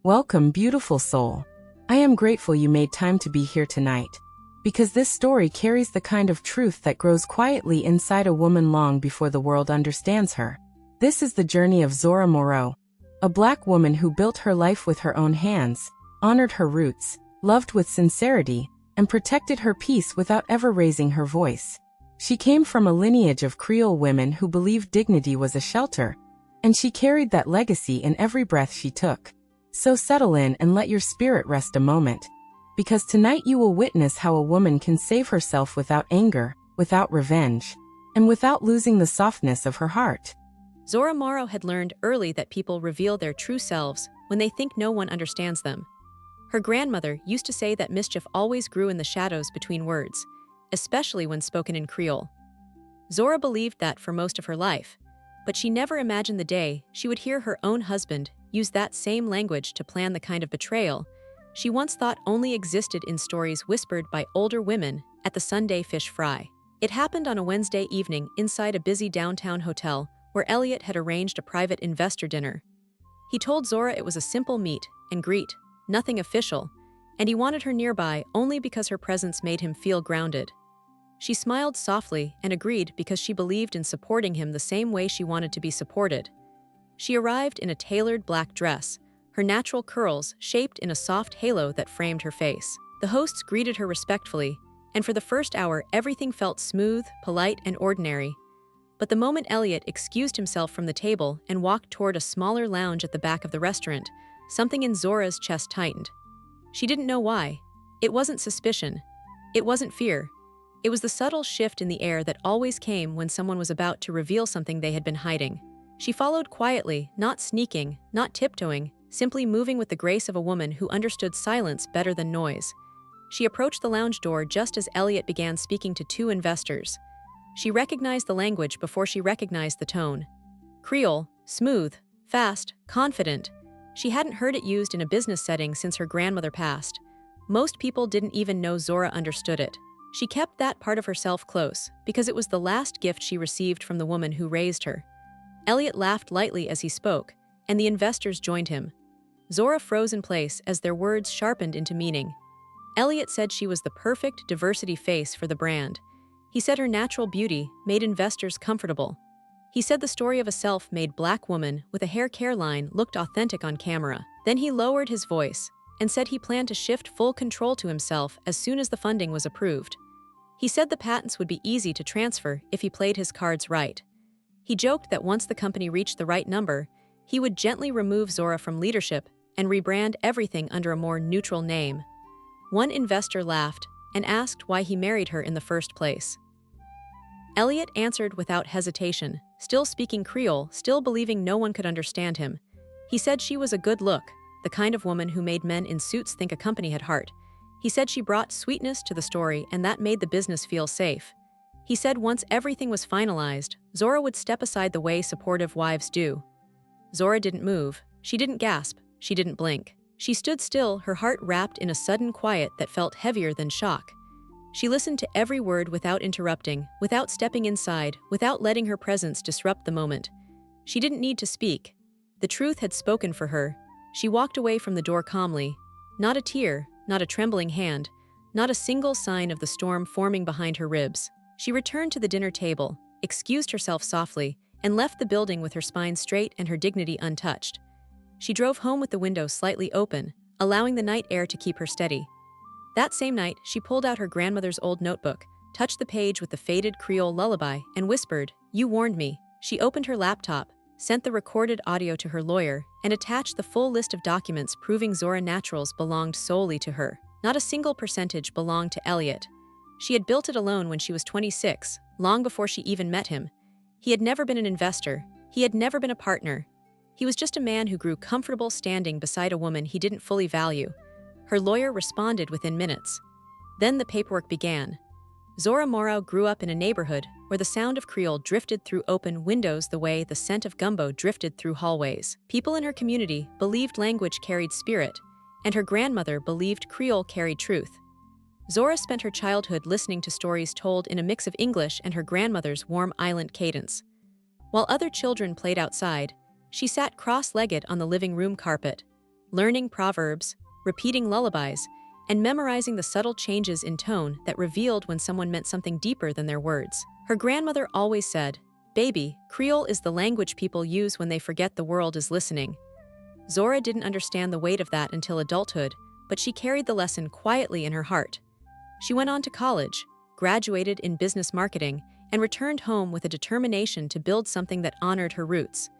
Welcome, beautiful soul. I am grateful you made time to be here tonight. Because this story carries the kind of truth that grows quietly inside a woman long before the world understands her. This is the journey of Zora Moreau, a Black woman who built her life with her own hands, honored her roots, loved with sincerity, and protected her peace without ever raising her voice. She came from a lineage of Creole women who believed dignity was a shelter, and she carried that legacy in every breath she took. So settle in and let your spirit rest a moment, because tonight you will witness how a woman can save herself without anger, without revenge, and without losing the softness of her heart. Zora Moreau had learned early that people reveal their true selves when they think no one understands them. Her grandmother used to say that mischief always grew in the shadows between words, especially when spoken in Creole. Zora believed that for most of her life, but she never imagined the day she would hear her own husband use that same language to plan the kind of betrayal she once thought only existed in stories whispered by older women at the Sunday fish fry. It happened on a Wednesday evening inside a busy downtown hotel where Elliot had arranged a private investor dinner. He told Zora it was a simple meet and greet, nothing official, and he wanted her nearby only because her presence made him feel grounded. She smiled softly and agreed because she believed in supporting him the same way she wanted to be supported. She arrived in a tailored black dress, her natural curls shaped in a soft halo that framed her face. The hosts greeted her respectfully, and for the first hour everything felt smooth, polite, and ordinary. But the moment Elliot excused himself from the table and walked toward a smaller lounge at the back of the restaurant, something in Zora's chest tightened. She didn't know why. It wasn't suspicion. It wasn't fear. It was the subtle shift in the air that always came when someone was about to reveal something they had been hiding. She followed quietly, not sneaking, not tiptoeing, simply moving with the grace of a woman who understood silence better than noise. She approached the lounge door just as Elliot began speaking to two investors. She recognized the language before she recognized the tone. Creole, smooth, fast, confident. She hadn't heard it used in a business setting since her grandmother passed. Most people didn't even know Zora understood it. She kept that part of herself close because it was the last gift she received from the woman who raised her. Elliot laughed lightly as he spoke, and the investors joined him. Zora froze in place as their words sharpened into meaning. Elliot said she was the perfect diversity face for the brand. He said her natural beauty made investors comfortable. He said the story of a self-made Black woman with a hair care line looked authentic on camera. Then he lowered his voice and said he planned to shift full control to himself as soon as the funding was approved. He said the patents would be easy to transfer if he played his cards right. He joked that once the company reached the right number, he would gently remove Zora from leadership and rebrand everything under a more neutral name. One investor laughed and asked why he married her in the first place. Elliot answered without hesitation, still speaking Creole, still believing no one could understand him. He said she was a good look, the kind of woman who made men in suits think a company had heart. He said she brought sweetness to the story and that made the business feel safe. He said once everything was finalized, Zora would step aside the way supportive wives do. Zora didn't move. She didn't gasp. She didn't blink. She stood still, her heart wrapped in a sudden quiet that felt heavier than shock. She listened to every word without interrupting, without stepping inside, without letting her presence disrupt the moment. She didn't need to speak. The truth had spoken for her. She walked away from the door calmly. Not a tear, not a trembling hand, not a single sign of the storm forming behind her ribs. She returned to the dinner table, excused herself softly, and left the building with her spine straight and her dignity untouched. She drove home with the window slightly open, allowing the night air to keep her steady. That same night, she pulled out her grandmother's old notebook, touched the page with the faded Creole lullaby, and whispered, "You warned me." She opened her laptop, sent the recorded audio to her lawyer, and attached the full list of documents proving Zora Naturals belonged solely to her. Not a single percentage belonged to Elliot. She had built it alone when she was 26, long before she even met him. He had never been an investor. He had never been a partner. He was just a man who grew comfortable standing beside a woman he didn't fully value. Her lawyer responded within minutes. Then the paperwork began. Zora Moreau grew up in a neighborhood where the sound of Creole drifted through open windows the way the scent of gumbo drifted through hallways. People in her community believed language carried spirit, and her grandmother believed Creole carried truth. Zora spent her childhood listening to stories told in a mix of English and her grandmother's warm island cadence. While other children played outside, she sat cross-legged on the living room carpet, learning proverbs, repeating lullabies, and memorizing the subtle changes in tone that revealed when someone meant something deeper than their words. Her grandmother always said, "Baby, Creole is the language people use when they forget the world is listening." Zora didn't understand the weight of that until adulthood, but she carried the lesson quietly in her heart. She went on to college, graduated in business marketing, and returned home with a determination to build something that honored her roots.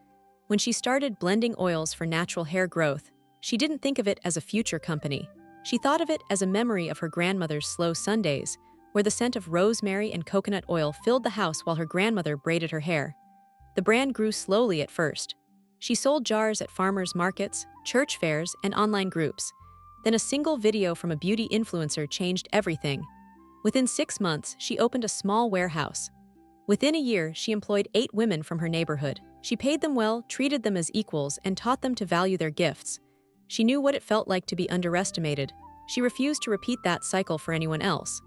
When she started blending oils for natural hair growth, she didn't think of it as a future company. She thought of it as a memory of her grandmother's slow Sundays, where the scent of rosemary and coconut oil filled the house while her grandmother braided her hair. The brand grew slowly at first. She sold jars at farmers' markets, church fairs, and online groups. Then a single video from a beauty influencer changed everything. Within 6 months, she opened a small warehouse. Within a year, she employed 8 women from her neighborhood. She paid them well, treated them as equals, and taught them to value their gifts. She knew what it felt like to be underestimated. She refused to repeat that cycle for anyone else.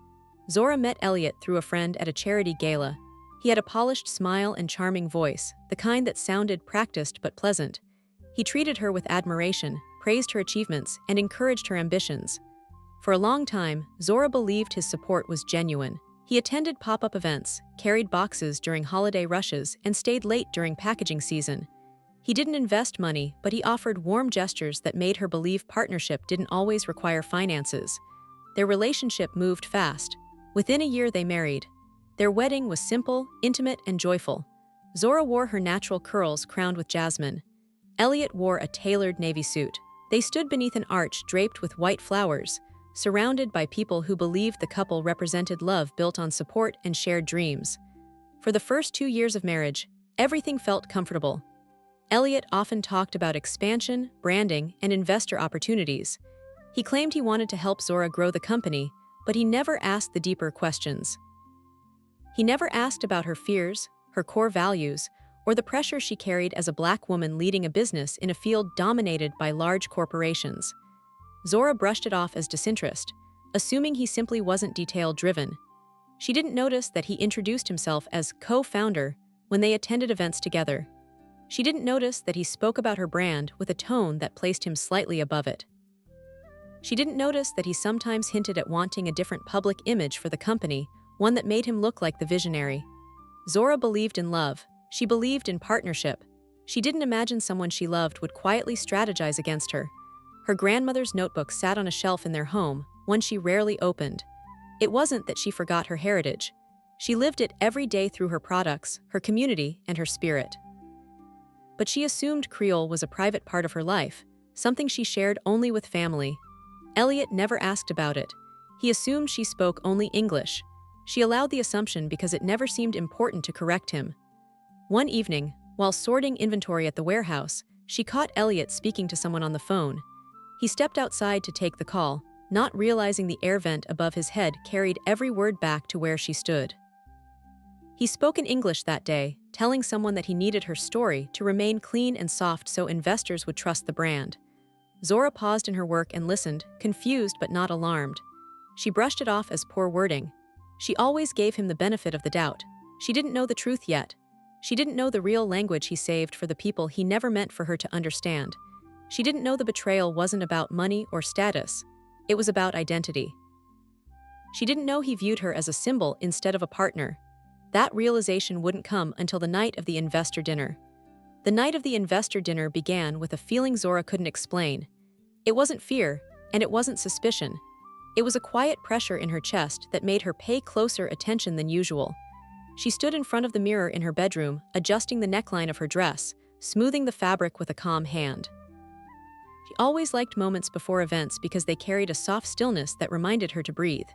Zora met Elliot through a friend at a charity gala. He had a polished smile and charming voice, the kind that sounded practiced but pleasant. He treated her with admiration, praised her achievements, and encouraged her ambitions. For a long time, Zora believed his support was genuine. He attended pop-up events, carried boxes during holiday rushes, and stayed late during packaging season. He didn't invest money, but he offered warm gestures that made her believe partnership didn't always require finances. Their relationship moved fast. Within a year, they married. Their wedding was simple, intimate, and joyful. Zora wore her natural curls crowned with jasmine. Elliot wore a tailored navy suit. They stood beneath an arch draped with white flowers, surrounded by people who believed the couple represented love built on support and shared dreams. For the first 2 years of marriage, everything felt comfortable. Elliot often talked about expansion, branding, and investor opportunities. He claimed he wanted to help Zora grow the company, but he never asked the deeper questions. He never asked about her fears, her core values, or the pressure she carried as a Black woman leading a business in a field dominated by large corporations. Zora brushed it off as disinterest, assuming he simply wasn't detail-driven. She didn't notice that he introduced himself as co-founder when they attended events together. She didn't notice that he spoke about her brand with a tone that placed him slightly above it. She didn't notice that he sometimes hinted at wanting a different public image for the company, one that made him look like the visionary. Zora believed in love. She believed in partnership. She didn't imagine someone she loved would quietly strategize against her. Her grandmother's notebook sat on a shelf in their home, one she rarely opened. It wasn't that she forgot her heritage. She lived it every day through her products, her community, and her spirit. But she assumed Creole was a private part of her life, something she shared only with family. Elliot never asked about it. He assumed she spoke only English. She allowed the assumption because it never seemed important to correct him. One evening, while sorting inventory at the warehouse, she caught Elliot speaking to someone on the phone. He stepped outside to take the call, not realizing the air vent above his head carried every word back to where she stood. He spoke in English that day, telling someone that he needed her story to remain clean and soft so investors would trust the brand. Zora paused in her work and listened, confused but not alarmed. She brushed it off as poor wording. She always gave him the benefit of the doubt. She didn't know the truth yet. She didn't know the real language he saved for the people he never meant for her to understand. She didn't know the betrayal wasn't about money or status. It was about identity. She didn't know he viewed her as a symbol instead of a partner. That realization wouldn't come until the night of the investor dinner. The night of the investor dinner began with a feeling Zora couldn't explain. It wasn't fear, and it wasn't suspicion. It was a quiet pressure in her chest that made her pay closer attention than usual. She stood in front of the mirror in her bedroom, adjusting the neckline of her dress, smoothing the fabric with a calm hand. She always liked moments before events because they carried a soft stillness that reminded her to breathe.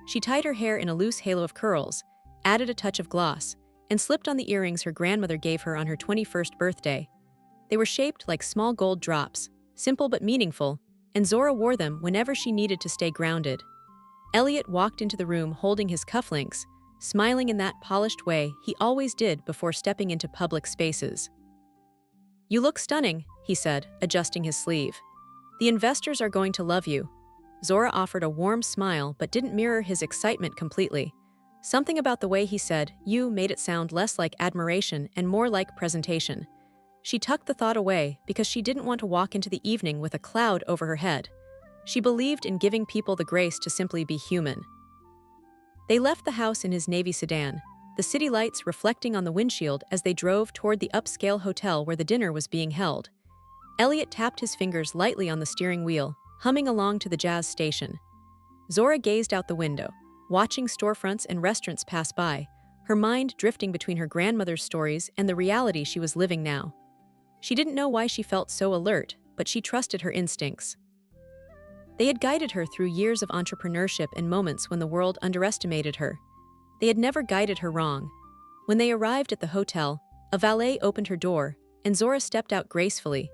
She tied her hair in a loose halo of curls, added a touch of gloss, and slipped on the earrings her grandmother gave her on her 21st birthday. They were shaped like small gold drops, simple but meaningful, and Zora wore them whenever she needed to stay grounded. Elliot walked into the room holding his cufflinks, smiling in that polished way he always did before stepping into public spaces. "You look stunning," he said, adjusting his sleeve. "The investors are going to love you." Zora offered a warm smile but didn't mirror his excitement completely. Something about the way he said "you" made it sound less like admiration and more like presentation. She tucked the thought away because she didn't want to walk into the evening with a cloud over her head. She believed in giving people the grace to simply be human. They left the house in his navy sedan, the city lights reflecting on the windshield as they drove toward the upscale hotel where the dinner was being held. Elliot tapped his fingers lightly on the steering wheel, humming along to the jazz station. Zora gazed out the window, watching storefronts and restaurants pass by, her mind drifting between her grandmother's stories and the reality she was living now. She didn't know why she felt so alert, but she trusted her instincts. They had guided her through years of entrepreneurship and moments when the world underestimated her. They had never guided her wrong. When they arrived at the hotel, a valet opened her door, and Zora stepped out gracefully.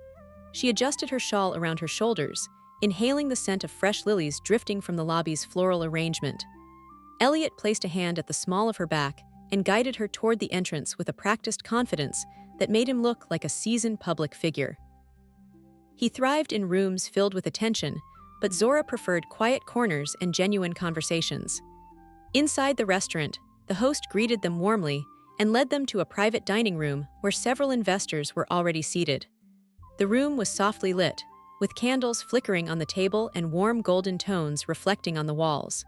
She adjusted her shawl around her shoulders, inhaling the scent of fresh lilies drifting from the lobby's floral arrangement. Elliot placed a hand at the small of her back and guided her toward the entrance with a practiced confidence that made him look like a seasoned public figure. He thrived in rooms filled with attention, but Zora preferred quiet corners and genuine conversations. Inside the restaurant, the host greeted them warmly and led them to a private dining room where several investors were already seated. The room was softly lit, with candles flickering on the table and warm golden tones reflecting on the walls.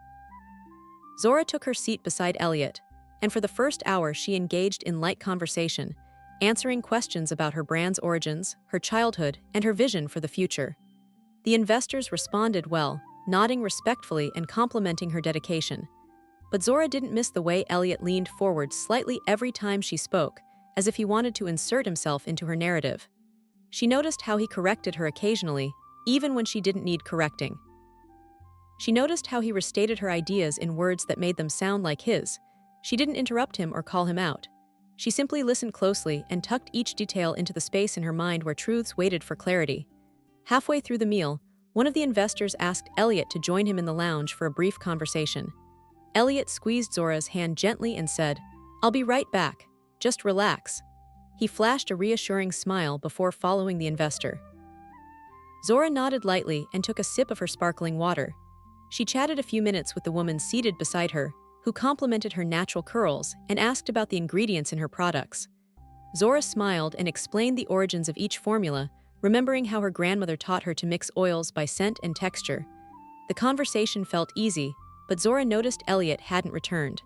Zora took her seat beside Elliot, and for the first hour she engaged in light conversation, answering questions about her brand's origins, her childhood, and her vision for the future. The investors responded well, nodding respectfully and complimenting her dedication. But Zora didn't miss the way Elliot leaned forward slightly every time she spoke, as if he wanted to insert himself into her narrative. She noticed how he corrected her occasionally, even when she didn't need correcting. She noticed how he restated her ideas in words that made them sound like his. She didn't interrupt him or call him out. She simply listened closely and tucked each detail into the space in her mind where truths waited for clarity. Halfway through the meal, one of the investors asked Elliot to join him in the lounge for a brief conversation. Elliot squeezed Zora's hand gently and said, "I'll be right back. Just relax." He flashed a reassuring smile before following the investor. Zora nodded lightly and took a sip of her sparkling water. She chatted a few minutes with the woman seated beside her, who complimented her natural curls and asked about the ingredients in her products. Zora smiled and explained the origins of each formula, remembering how her grandmother taught her to mix oils by scent and texture. The conversation felt easy, but Zora noticed Elliot hadn't returned.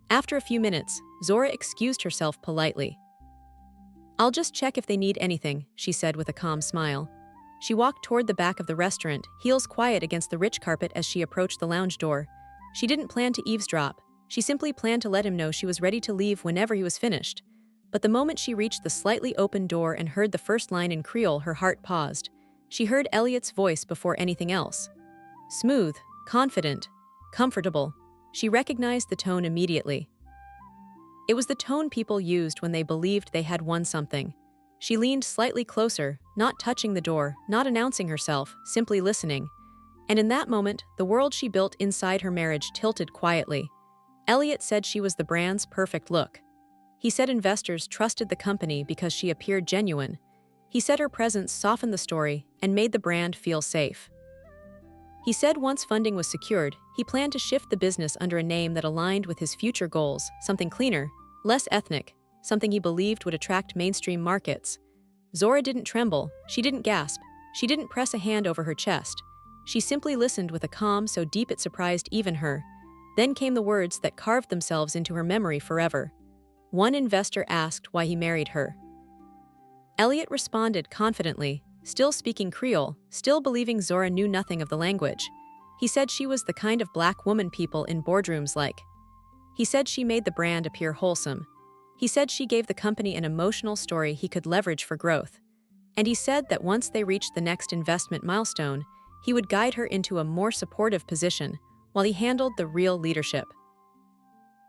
After a few minutes, Zora excused herself politely. "I'll just check if they need anything," she said with a calm smile. She walked toward the back of the restaurant, heels quiet against the rich carpet as she approached the lounge door. She didn't plan to eavesdrop. She simply planned to let him know she was ready to leave whenever he was finished. But the moment she reached the slightly open door and heard the first line in Creole, her heart paused. She heard Elliot's voice before anything else. Smooth, confident, comfortable. She recognized the tone immediately. It was the tone people used when they believed they had won something. She leaned slightly closer, not touching the door, not announcing herself, simply listening. And in that moment, the world she built inside her marriage tilted quietly. Elliot said she was the brand's perfect look. He said investors trusted the company because she appeared genuine. He said her presence softened the story and made the brand feel safe. He said once funding was secured, he planned to shift the business under a name that aligned with his future goals, something cleaner, less ethnic, something he believed would attract mainstream markets. Zora didn't tremble, she didn't gasp, she didn't press a hand over her chest. She simply listened with a calm so deep it surprised even her. Then came the words that carved themselves into her memory forever. One investor asked why he married her. Elliot responded confidently, still speaking Creole, still believing Zora knew nothing of the language. He said she was the kind of black woman people in boardrooms like. He said she made the brand appear wholesome. He said she gave the company an emotional story he could leverage for growth. And he said that once they reached the next investment milestone, he would guide her into a more supportive position while he handled the real leadership.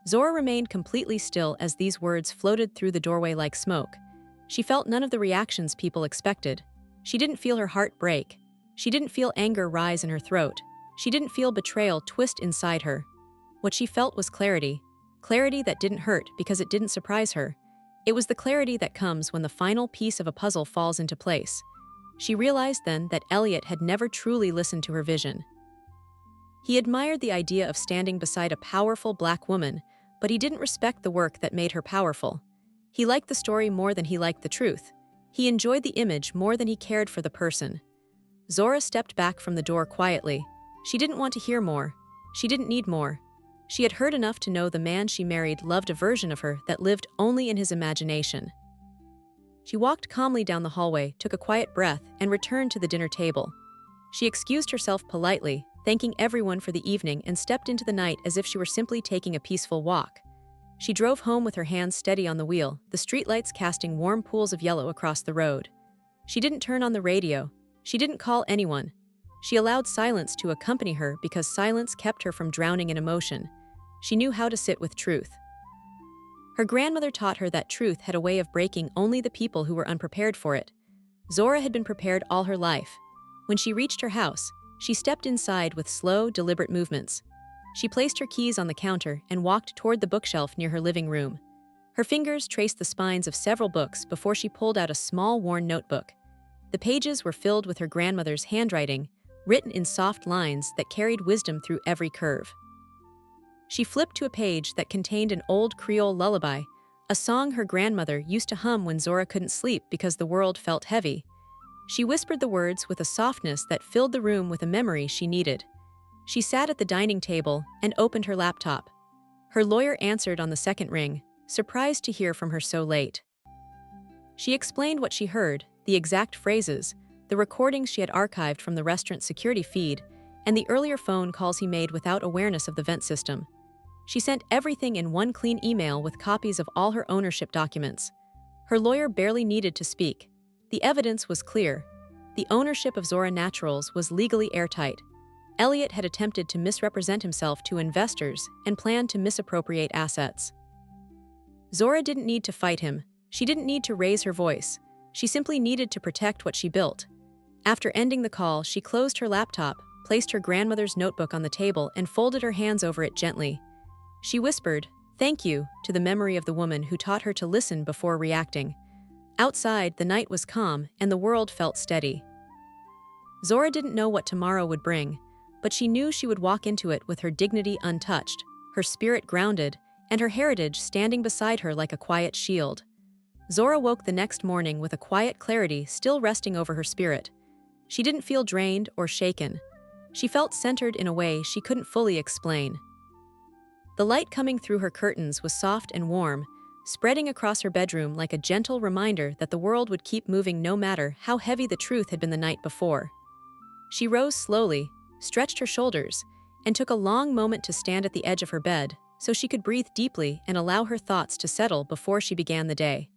Zora remained completely still as these words floated through the doorway like smoke. She felt none of the reactions people expected. She didn't feel her heart break. She didn't feel anger rise in her throat. She didn't feel betrayal twist inside her. What she felt was clarity. Clarity that didn't hurt because it didn't surprise her. It was the clarity that comes when the final piece of a puzzle falls into place. She realized then that Elliot had never truly listened to her vision. He admired the idea of standing beside a powerful black woman, but he didn't respect the work that made her powerful. He liked the story more than he liked the truth. He enjoyed the image more than he cared for the person. Zora stepped back from the door quietly. She didn't want to hear more. She didn't need more. She had heard enough to know the man she married loved a version of her that lived only in his imagination. She walked calmly down the hallway, took a quiet breath, and returned to the dinner table. She excused herself politely, thanking everyone for the evening, and stepped into the night as if she were simply taking a peaceful walk. She drove home with her hands steady on the wheel, the streetlights casting warm pools of yellow across the road. She didn't turn on the radio. She didn't call anyone. She allowed silence to accompany her because silence kept her from drowning in emotion. She knew how to sit with truth. Her grandmother taught her that truth had a way of breaking only the people who were unprepared for it. Zora had been prepared all her life. When she reached her house, she stepped inside with slow, deliberate movements. She placed her keys on the counter and walked toward the bookshelf near her living room. Her fingers traced the spines of several books before she pulled out a small, worn notebook. The pages were filled with her grandmother's handwriting, written in soft lines that carried wisdom through every curve. She flipped to a page that contained an old Creole lullaby, a song her grandmother used to hum when Zora couldn't sleep because the world felt heavy. She whispered the words with a softness that filled the room with a memory she needed. She sat at the dining table and opened her laptop. Her lawyer answered on the second ring, surprised to hear from her so late. She explained what she heard, the exact phrases, the recordings she had archived from the restaurant security feed, and the earlier phone calls he made without awareness of the vent system. She sent everything in one clean email with copies of all her ownership documents. Her lawyer barely needed to speak. The evidence was clear. The ownership of Zora Naturals was legally airtight. Elliot had attempted to misrepresent himself to investors and planned to misappropriate assets. Zora didn't need to fight him. She didn't need to raise her voice. She simply needed to protect what she built. After ending the call, she closed her laptop, placed her grandmother's notebook on the table, and folded her hands over it gently. She whispered, "Thank you," to the memory of the woman who taught her to listen before reacting. Outside, the night was calm and the world felt steady. Zora didn't know what tomorrow would bring, but she knew she would walk into it with her dignity untouched, her spirit grounded, and her heritage standing beside her like a quiet shield. Zora woke the next morning with a quiet clarity still resting over her spirit. She didn't feel drained or shaken. She felt centered in a way she couldn't fully explain. The light coming through her curtains was soft and warm, spreading across her bedroom like a gentle reminder that the world would keep moving no matter how heavy the truth had been the night before. She rose slowly, stretched her shoulders, and took a long moment to stand at the edge of her bed so she could breathe deeply and allow her thoughts to settle before she began the day.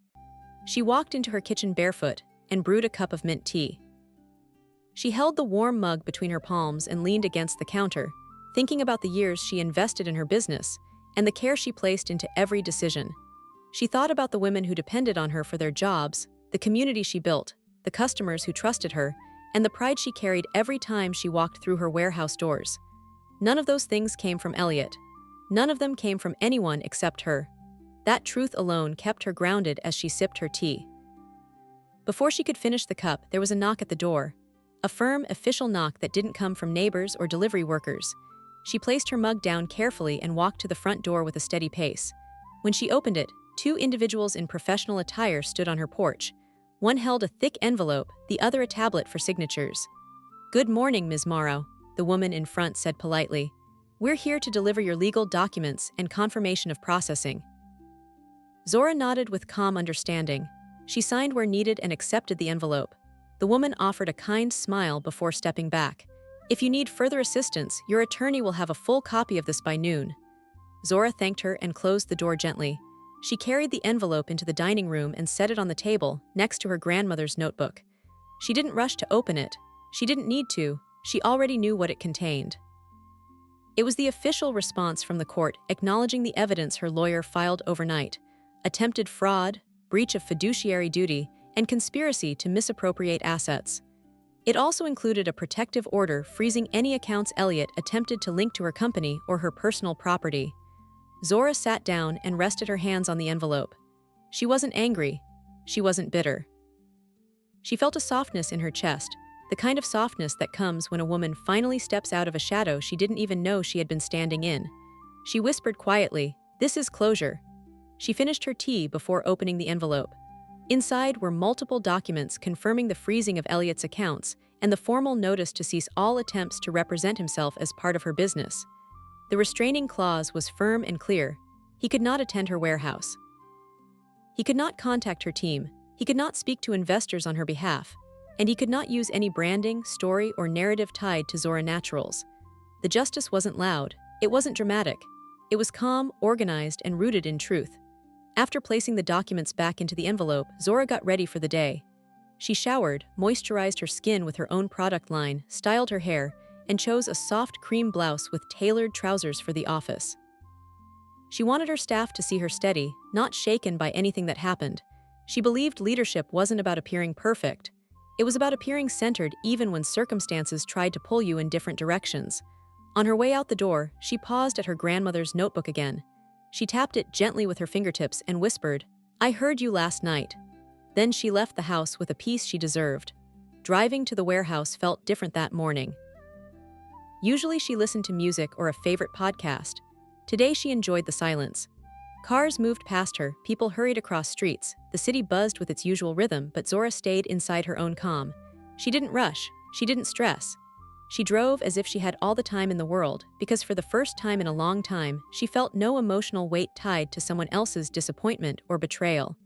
She walked into her kitchen barefoot and brewed a cup of mint tea. She held the warm mug between her palms and leaned against the counter, thinking about the years she invested in her business and the care she placed into every decision. She thought about the women who depended on her for their jobs, the community she built, the customers who trusted her, and the pride she carried every time she walked through her warehouse doors. None of those things came from Elliot. None of them came from anyone except her. That truth alone kept her grounded as she sipped her tea. Before she could finish the cup, there was a knock at the door. A firm, official knock that didn't come from neighbors or delivery workers. She placed her mug down carefully and walked to the front door with a steady pace. When she opened it, two individuals in professional attire stood on her porch. One held a thick envelope, the other a tablet for signatures. "Good morning, Ms. Moreau," the woman in front said politely. "We're here to deliver your legal documents and confirmation of processing." Zora nodded with calm understanding. She signed where needed and accepted the envelope. The woman offered a kind smile before stepping back. "If you need further assistance, your attorney will have a full copy of this by noon." Zora thanked her and closed the door gently. She carried the envelope into the dining room and set it on the table, next to her grandmother's notebook. She didn't rush to open it. She didn't need to. She already knew what it contained. It was the official response from the court acknowledging the evidence her lawyer filed overnight: attempted fraud, breach of fiduciary duty, and conspiracy to misappropriate assets. It also included a protective order freezing any accounts Elliot attempted to link to her company or her personal property. Zora sat down and rested her hands on the envelope. She wasn't angry. She wasn't bitter. She felt a softness in her chest, the kind of softness that comes when a woman finally steps out of a shadow she didn't even know she had been standing in. She whispered quietly, "This is closure." She finished her tea before opening the envelope. Inside were multiple documents confirming the freezing of Elliot's accounts and the formal notice to cease all attempts to represent himself as part of her business. The restraining clause was firm and clear. He could not attend her warehouse. He could not contact her team. He could not speak to investors on her behalf. And he could not use any branding, story, or narrative tied to Zora Naturals. The justice wasn't loud. It wasn't dramatic. It was calm, organized, and rooted in truth. After placing the documents back into the envelope, Zora got ready for the day. She showered, moisturized her skin with her own product line, styled her hair, and chose a soft cream blouse with tailored trousers for the office. She wanted her staff to see her steady, not shaken by anything that happened. She believed leadership wasn't about appearing perfect. It was about appearing centered even when circumstances tried to pull you in different directions. On her way out the door, she paused at her grandmother's notebook again. She tapped it gently with her fingertips and whispered, "I heard you last night." Then she left the house with a peace she deserved. Driving to the warehouse felt different that morning. Usually she listened to music or a favorite podcast. Today she enjoyed the silence. Cars moved past her, people hurried across streets, the city buzzed with its usual rhythm, but Zora stayed inside her own calm. She didn't rush, she didn't stress. She drove as if she had all the time in the world, because for the first time in a long time, she felt no emotional weight tied to someone else's disappointment or betrayal.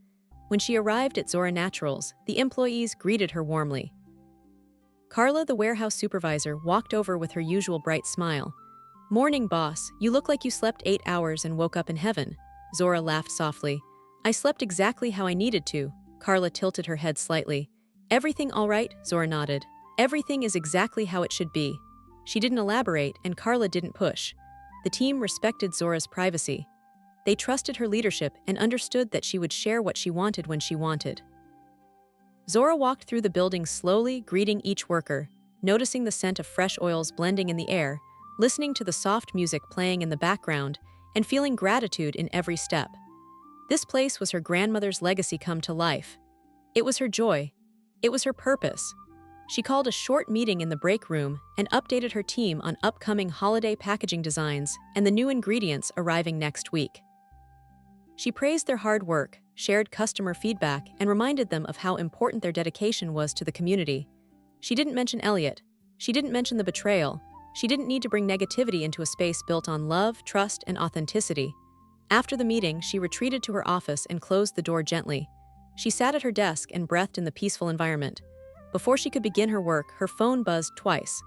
When she arrived at Zora Naturals, the employees greeted her warmly. Carla, the warehouse supervisor, walked over with her usual bright smile. "Morning, boss. You look like you slept 8 hours and woke up in heaven." Zora laughed softly. "I slept exactly how I needed to." Carla tilted her head slightly. "Everything all right?" Zora nodded. "Everything is exactly how it should be." She didn't elaborate, and Carla didn't push. The team respected Zora's privacy. They trusted her leadership and understood that she would share what she wanted when she wanted. Zora walked through the building slowly, greeting each worker, noticing the scent of fresh oils blending in the air, listening to the soft music playing in the background, and feeling gratitude in every step. This place was her grandmother's legacy come to life. It was her joy. It was her purpose. She called a short meeting in the break room and updated her team on upcoming holiday packaging designs and the new ingredients arriving next week. She praised their hard work, shared customer feedback, and reminded them of how important their dedication was to the community. She didn't mention Elliot. She didn't mention the betrayal. She didn't need to bring negativity into a space built on love, trust, and authenticity. After the meeting, she retreated to her office and closed the door gently. She sat at her desk and breathed in the peaceful environment. Before she could begin her work, her phone buzzed twice.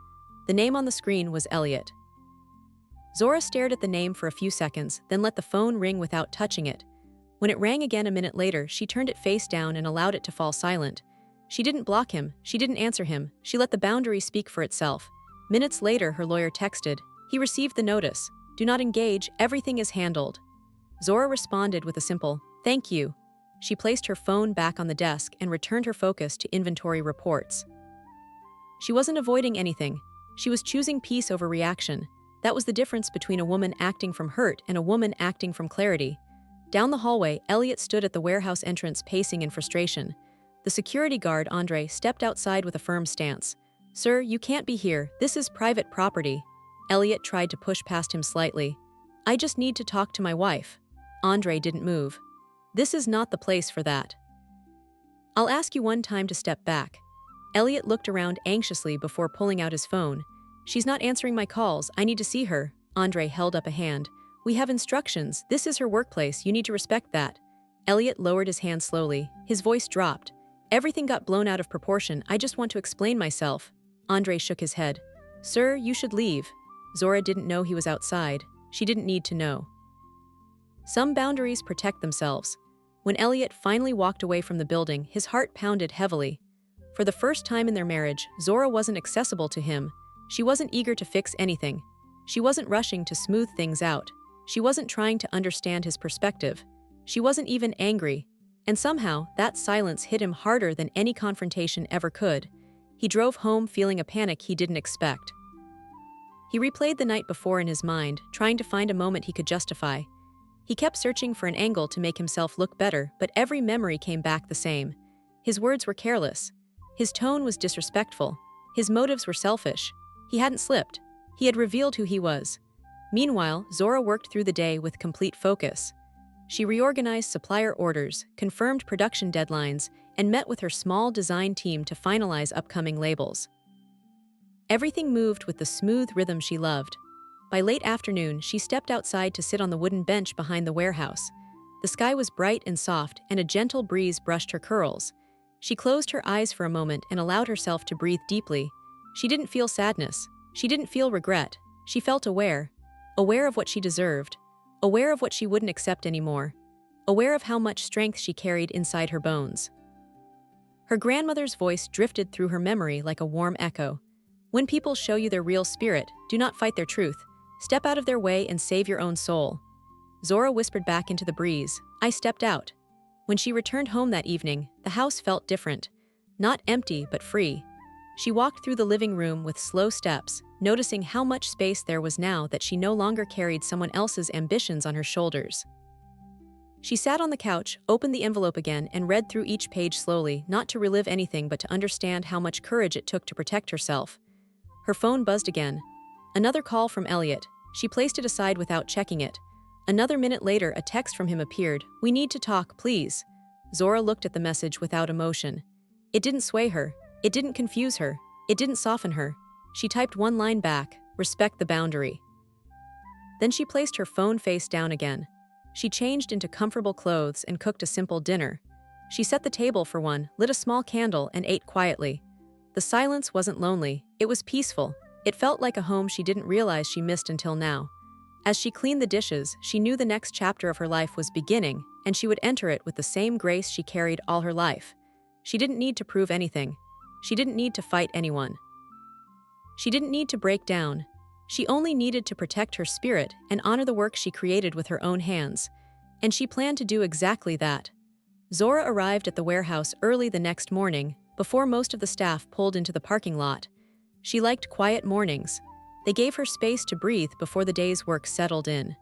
The name on the screen was Elliot. Zora stared at the name for a few seconds, then let the phone ring without touching it. When it rang again a minute later, she turned it face down and allowed it to fall silent. She didn't block him, she didn't answer him, she let the boundary speak for itself. Minutes later, her lawyer texted, "He received the notice. Do not engage, everything is handled." Zora responded with a simple, "Thank you." She placed her phone back on the desk and returned her focus to inventory reports. She wasn't avoiding anything. She was choosing peace over reaction. That was the difference between a woman acting from hurt and a woman acting from clarity. Down the hallway, Elliot stood at the warehouse entrance pacing in frustration. The security guard, Andre, stepped outside with a firm stance. "Sir, you can't be here. This is private property." Elliot tried to push past him slightly. "I just need to talk to my wife." Andre didn't move. "This is not the place for that." "I'll ask you one time to step back." Elliot looked around anxiously before pulling out his phone. "She's not answering my calls. I need to see her." Andre held up a hand. "We have instructions. This is her workplace. You need to respect that." Elliot lowered his hand slowly. His voice dropped. "Everything got blown out of proportion. I just want to explain myself." Andre shook his head. "Sir, you should leave." Zora didn't know he was outside. She didn't need to know. Some boundaries protect themselves. When Elliot finally walked away from the building, his heart pounded heavily. For the first time in their marriage, Zora wasn't accessible to him. She wasn't eager to fix anything. She wasn't rushing to smooth things out. She wasn't trying to understand his perspective. She wasn't even angry. And somehow, that silence hit him harder than any confrontation ever could. He drove home feeling a panic he didn't expect. He replayed the night before in his mind, trying to find a moment he could justify. He kept searching for an angle to make himself look better, but every memory came back the same. His words were careless. His tone was disrespectful. His motives were selfish. He hadn't slipped. He had revealed who he was. Meanwhile, Zora worked through the day with complete focus. She reorganized supplier orders, confirmed production deadlines, and met with her small design team to finalize upcoming labels. Everything moved with the smooth rhythm she loved. By late afternoon, she stepped outside to sit on the wooden bench behind the warehouse. The sky was bright and soft, and a gentle breeze brushed her curls. She closed her eyes for a moment and allowed herself to breathe deeply. She didn't feel sadness. She didn't feel regret. She felt aware. Aware of what she deserved. Aware of what she wouldn't accept anymore. Aware of how much strength she carried inside her bones. Her grandmother's voice drifted through her memory like a warm echo. When people show you their real spirit, do not fight their truth. Step out of their way and save your own soul. Zora whispered back into the breeze. I stepped out. When she returned home that evening, the house felt different. Not empty, but free. She walked through the living room with slow steps, noticing how much space there was now that she no longer carried someone else's ambitions on her shoulders. She sat on the couch, opened the envelope again, and read through each page slowly, not to relive anything but to understand how much courage it took to protect herself. Her phone buzzed again. Another call from Elliot. She placed it aside without checking it. Another minute later, a text from him appeared. We need to talk, please. Zora looked at the message without emotion. It didn't sway her. It didn't confuse her. It didn't soften her. She typed one line back, respect the boundary. Then she placed her phone face down again. She changed into comfortable clothes and cooked a simple dinner. She set the table for one, lit a small candle, and ate quietly. The silence wasn't lonely, it was peaceful. It felt like a home she didn't realize she missed until now. As she cleaned the dishes, she knew the next chapter of her life was beginning, and she would enter it with the same grace she carried all her life. She didn't need to prove anything. She didn't need to fight anyone. She didn't need to break down. She only needed to protect her spirit and honor the work she created with her own hands. And she planned to do exactly that. Zora arrived at the warehouse early the next morning, before most of the staff pulled into the parking lot. She liked quiet mornings. They gave her space to breathe before the day's work settled in.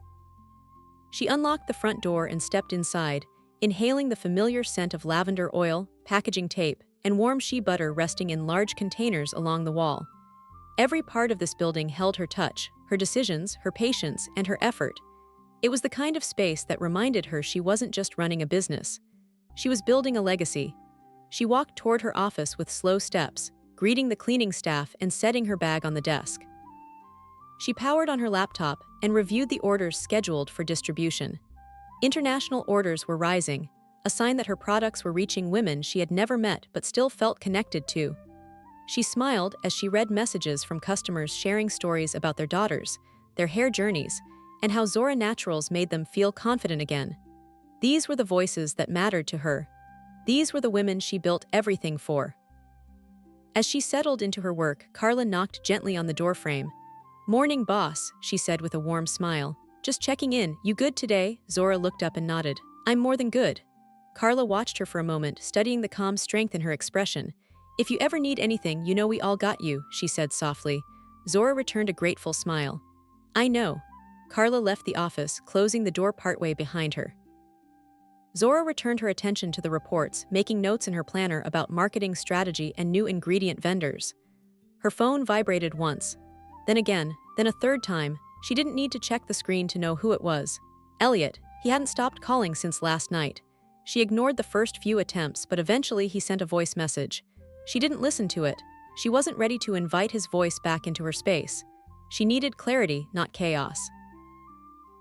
She unlocked the front door and stepped inside, inhaling the familiar scent of lavender oil, packaging tape, and warm shea butter resting in large containers along the wall. Every part of this building held her touch, her decisions, her patience, and her effort. It was the kind of space that reminded her she wasn't just running a business. She was building a legacy. She walked toward her office with slow steps, greeting the cleaning staff and setting her bag on the desk. She powered on her laptop and reviewed the orders scheduled for distribution. International orders were rising, a sign that her products were reaching women she had never met but still felt connected to. She smiled as she read messages from customers sharing stories about their daughters, their hair journeys, and how Zora Naturals made them feel confident again. These were the voices that mattered to her. These were the women she built everything for. As she settled into her work, Carla knocked gently on the doorframe. "Morning, boss," she said with a warm smile. "Just checking in. You good today?" Zora looked up and nodded. "I'm more than good." Carla watched her for a moment, studying the calm strength in her expression. "If you ever need anything, you know we all got you," she said softly. Zora returned a grateful smile. "I know." Carla left the office, closing the door partway behind her. Zora returned her attention to the reports, making notes in her planner about marketing strategy and new ingredient vendors. Her phone vibrated once, then again, then a third time. She didn't need to check the screen to know who it was. Elliot. He hadn't stopped calling since last night. She ignored the first few attempts, but eventually he sent a voice message. She didn't listen to it. She wasn't ready to invite his voice back into her space. She needed clarity, not chaos.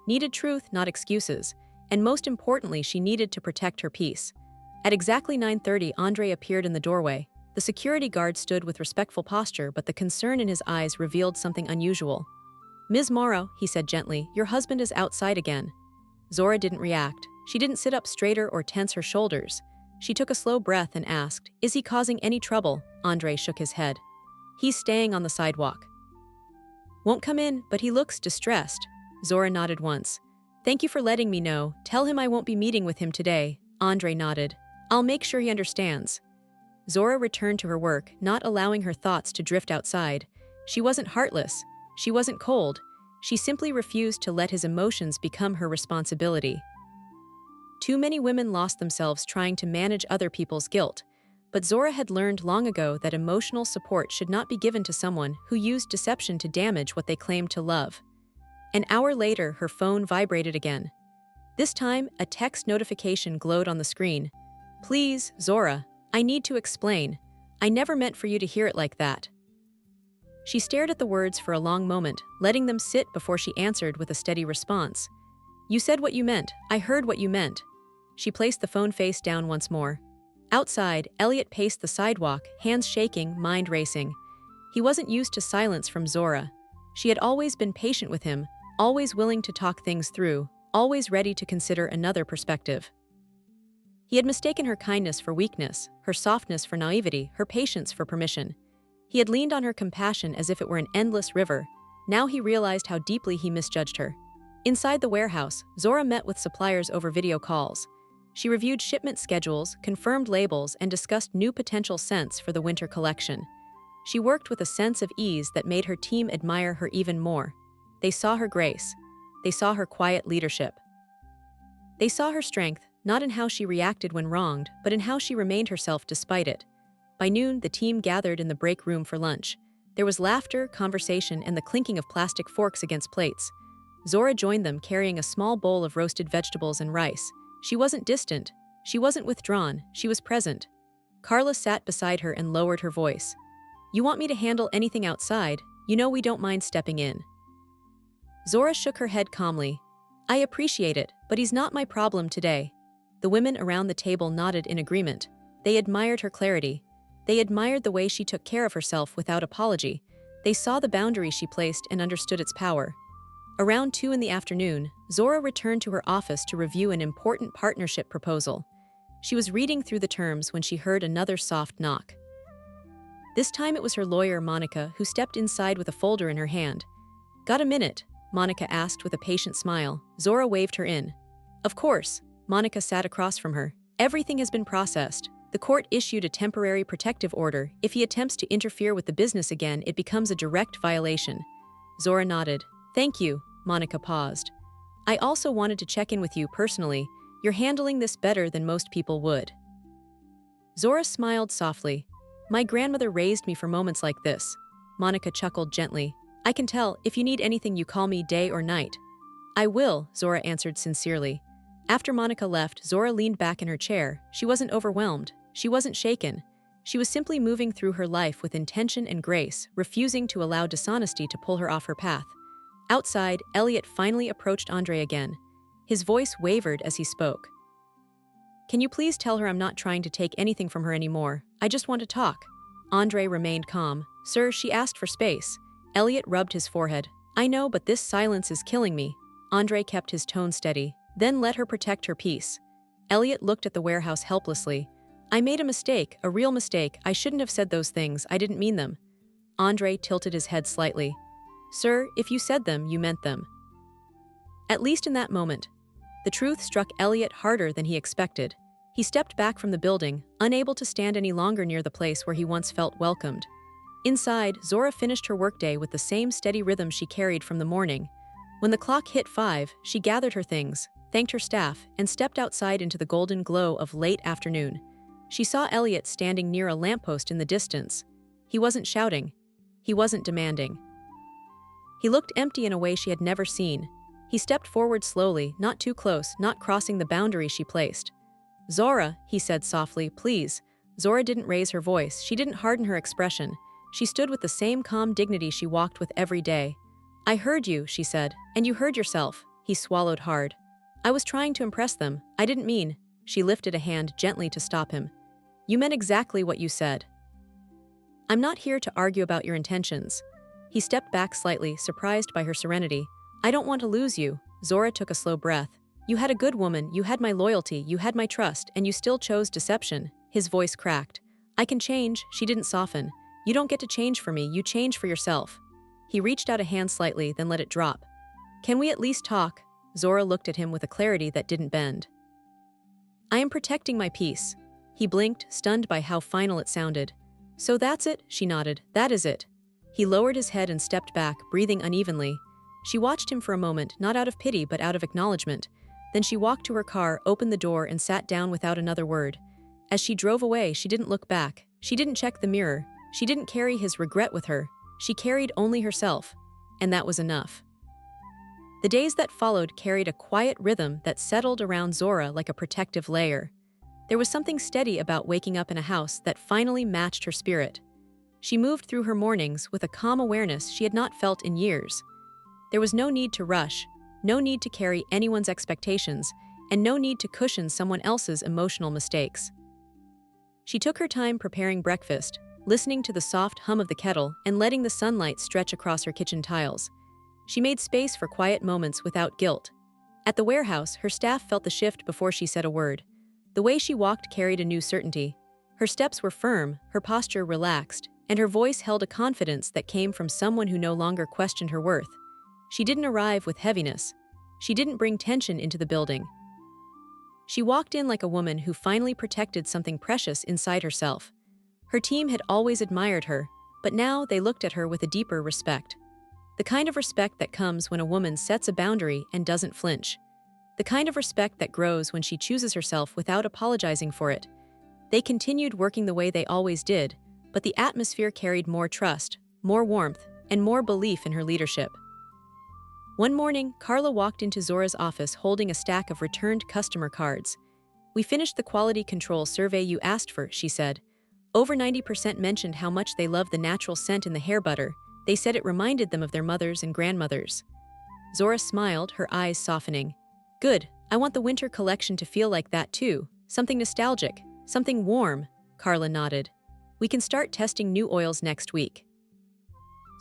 Needed truth, not excuses. And most importantly, she needed to protect her peace. At exactly 9:30, Andre appeared in the doorway. The security guard stood with respectful posture, but the concern in his eyes revealed something unusual. "Ms. Moreau," he said gently, "your husband is outside again." Zora didn't react. She didn't sit up straighter or tense her shoulders. She took a slow breath and asked, "Is he causing any trouble?" Andre shook his head. "He's staying on the sidewalk. Won't come in, but he looks distressed." Zora nodded once. "Thank you for letting me know. Tell him I won't be meeting with him today." Andre nodded. "I'll make sure he understands." Zora returned to her work, not allowing her thoughts to drift outside. She wasn't heartless. She wasn't cold. She simply refused to let his emotions become her responsibility. Too many women lost themselves trying to manage other people's guilt, but Zora had learned long ago that emotional support should not be given to someone who used deception to damage what they claimed to love. An hour later, her phone vibrated again. This time, a text notification glowed on the screen. "Please, Zora, I need to explain. I never meant for you to hear it like that." She stared at the words for a long moment, letting them sit before she answered with a steady response. "You said what you meant. I heard what you meant." She placed the phone face down once more. Outside, Elliot paced the sidewalk, hands shaking, mind racing. He wasn't used to silence from Zora. She had always been patient with him, always willing to talk things through, always ready to consider another perspective. He had mistaken her kindness for weakness, her softness for naivety, her patience for permission. He had leaned on her compassion as if it were an endless river. Now he realized how deeply he misjudged her. Inside the warehouse, Zora met with suppliers over video calls. She reviewed shipment schedules, confirmed labels, and discussed new potential scents for the winter collection. She worked with a sense of ease that made her team admire her even more. They saw her grace. They saw her quiet leadership. They saw her strength, not in how she reacted when wronged, but in how she remained herself despite it. By noon, the team gathered in the break room for lunch. There was laughter, conversation, and the clinking of plastic forks against plates. Zora joined them carrying a small bowl of roasted vegetables and rice. She wasn't distant. She wasn't withdrawn. She was present. Carla sat beside her and lowered her voice. "You want me to handle anything outside? You know we don't mind stepping in." Zora shook her head calmly. "I appreciate it, but he's not my problem today." The women around the table nodded in agreement. They admired her clarity. They admired the way she took care of herself without apology. They saw the boundary she placed and understood its power. Around 2 in the afternoon, Zora returned to her office to review an important partnership proposal. She was reading through the terms when she heard another soft knock. This time it was her lawyer, Monica, who stepped inside with a folder in her hand. "Got a minute?" Monica asked with a patient smile. Zora waved her in. "Of course." Monica sat across from her. "Everything has been processed. The court issued a temporary protective order. If he attempts to interfere with the business again, it becomes a direct violation." Zora nodded. "Thank you." Monica paused. "I also wanted to check in with you personally. You're handling this better than most people would." Zora smiled softly. "My grandmother raised me for moments like this." Monica chuckled gently. "I can tell. If you need anything, you call me day or night." "I will," Zora answered sincerely. After Monica left, Zora leaned back in her chair. She wasn't overwhelmed. She wasn't shaken. She was simply moving through her life with intention and grace, refusing to allow dishonesty to pull her off her path. Outside, Elliot finally approached Andre again. His voice wavered as he spoke. "Can you please tell her I'm not trying to take anything from her anymore? I just want to talk." Andre remained calm. "Sir, she asked for space." Elliot rubbed his forehead. "I know, but this silence is killing me." Andre kept his tone steady. "Then let her protect her peace." Elliot looked at the warehouse helplessly. "I made a mistake, a real mistake. I shouldn't have said those things. I didn't mean them." Andre tilted his head slightly. "Sir, if you said them, you meant them." At least in that moment, the truth struck Elliot harder than he expected. He stepped back from the building, unable to stand any longer near the place where he once felt welcomed. Inside, Zora finished her workday with the same steady rhythm she carried from the morning. When the clock hit 5, she gathered her things, thanked her staff, and stepped outside into the golden glow of late afternoon. She saw Elliot standing near a lamppost in the distance. He wasn't shouting. He wasn't demanding. He looked empty in a way she had never seen. He stepped forward slowly, not too close, not crossing the boundary she placed. "Zora," he said softly, "please." Zora didn't raise her voice. She didn't harden her expression. She stood with the same calm dignity she walked with every day. "I heard you," she said, "and you heard yourself." He swallowed hard. "I was trying to impress them. I didn't mean." She lifted a hand gently to stop him. "You meant exactly what you said. I'm not here to argue about your intentions." He stepped back slightly, surprised by her serenity. "I don't want to lose you." Zora took a slow breath. "You had a good woman, you had my loyalty, you had my trust, and you still chose deception." His voice cracked. "I can change." She didn't soften. "You don't get to change for me, you change for yourself." He reached out a hand slightly, then let it drop. "Can we at least talk?" Zora looked at him with a clarity that didn't bend. "I am protecting my peace." He blinked, stunned by how final it sounded. "So that's it?" She nodded. "That is it." He lowered his head and stepped back, breathing unevenly. She watched him for a moment, not out of pity but out of acknowledgement. Then she walked to her car, opened the door, and sat down without another word. As she drove away, she didn't look back. She didn't check the mirror. She didn't carry his regret with her. She carried only herself. And that was enough. The days that followed carried a quiet rhythm that settled around Zora like a protective layer. There was something steady about waking up in a house that finally matched her spirit. She moved through her mornings with a calm awareness she had not felt in years. There was no need to rush, no need to carry anyone's expectations, and no need to cushion someone else's emotional mistakes. She took her time preparing breakfast, listening to the soft hum of the kettle and letting the sunlight stretch across her kitchen tiles. She made space for quiet moments without guilt. At the warehouse, her staff felt the shift before she said a word. The way she walked carried a new certainty. Her steps were firm, her posture relaxed, and her voice held a confidence that came from someone who no longer questioned her worth. She didn't arrive with heaviness. She didn't bring tension into the building. She walked in like a woman who finally protected something precious inside herself. Her team had always admired her, but now they looked at her with a deeper respect. The kind of respect that comes when a woman sets a boundary and doesn't flinch. The kind of respect that grows when she chooses herself without apologizing for it. They continued working the way they always did, but the atmosphere carried more trust, more warmth, and more belief in her leadership. One morning, Carla walked into Zora's office holding a stack of returned customer cards. "We finished the quality control survey you asked for," she said. "Over 90% mentioned how much they love the natural scent in the hair butter. They said it reminded them of their mothers and grandmothers." Zora smiled, her eyes softening. "Good, I want the winter collection to feel like that too. Something nostalgic, something warm," Carla nodded. "We can start testing new oils next week."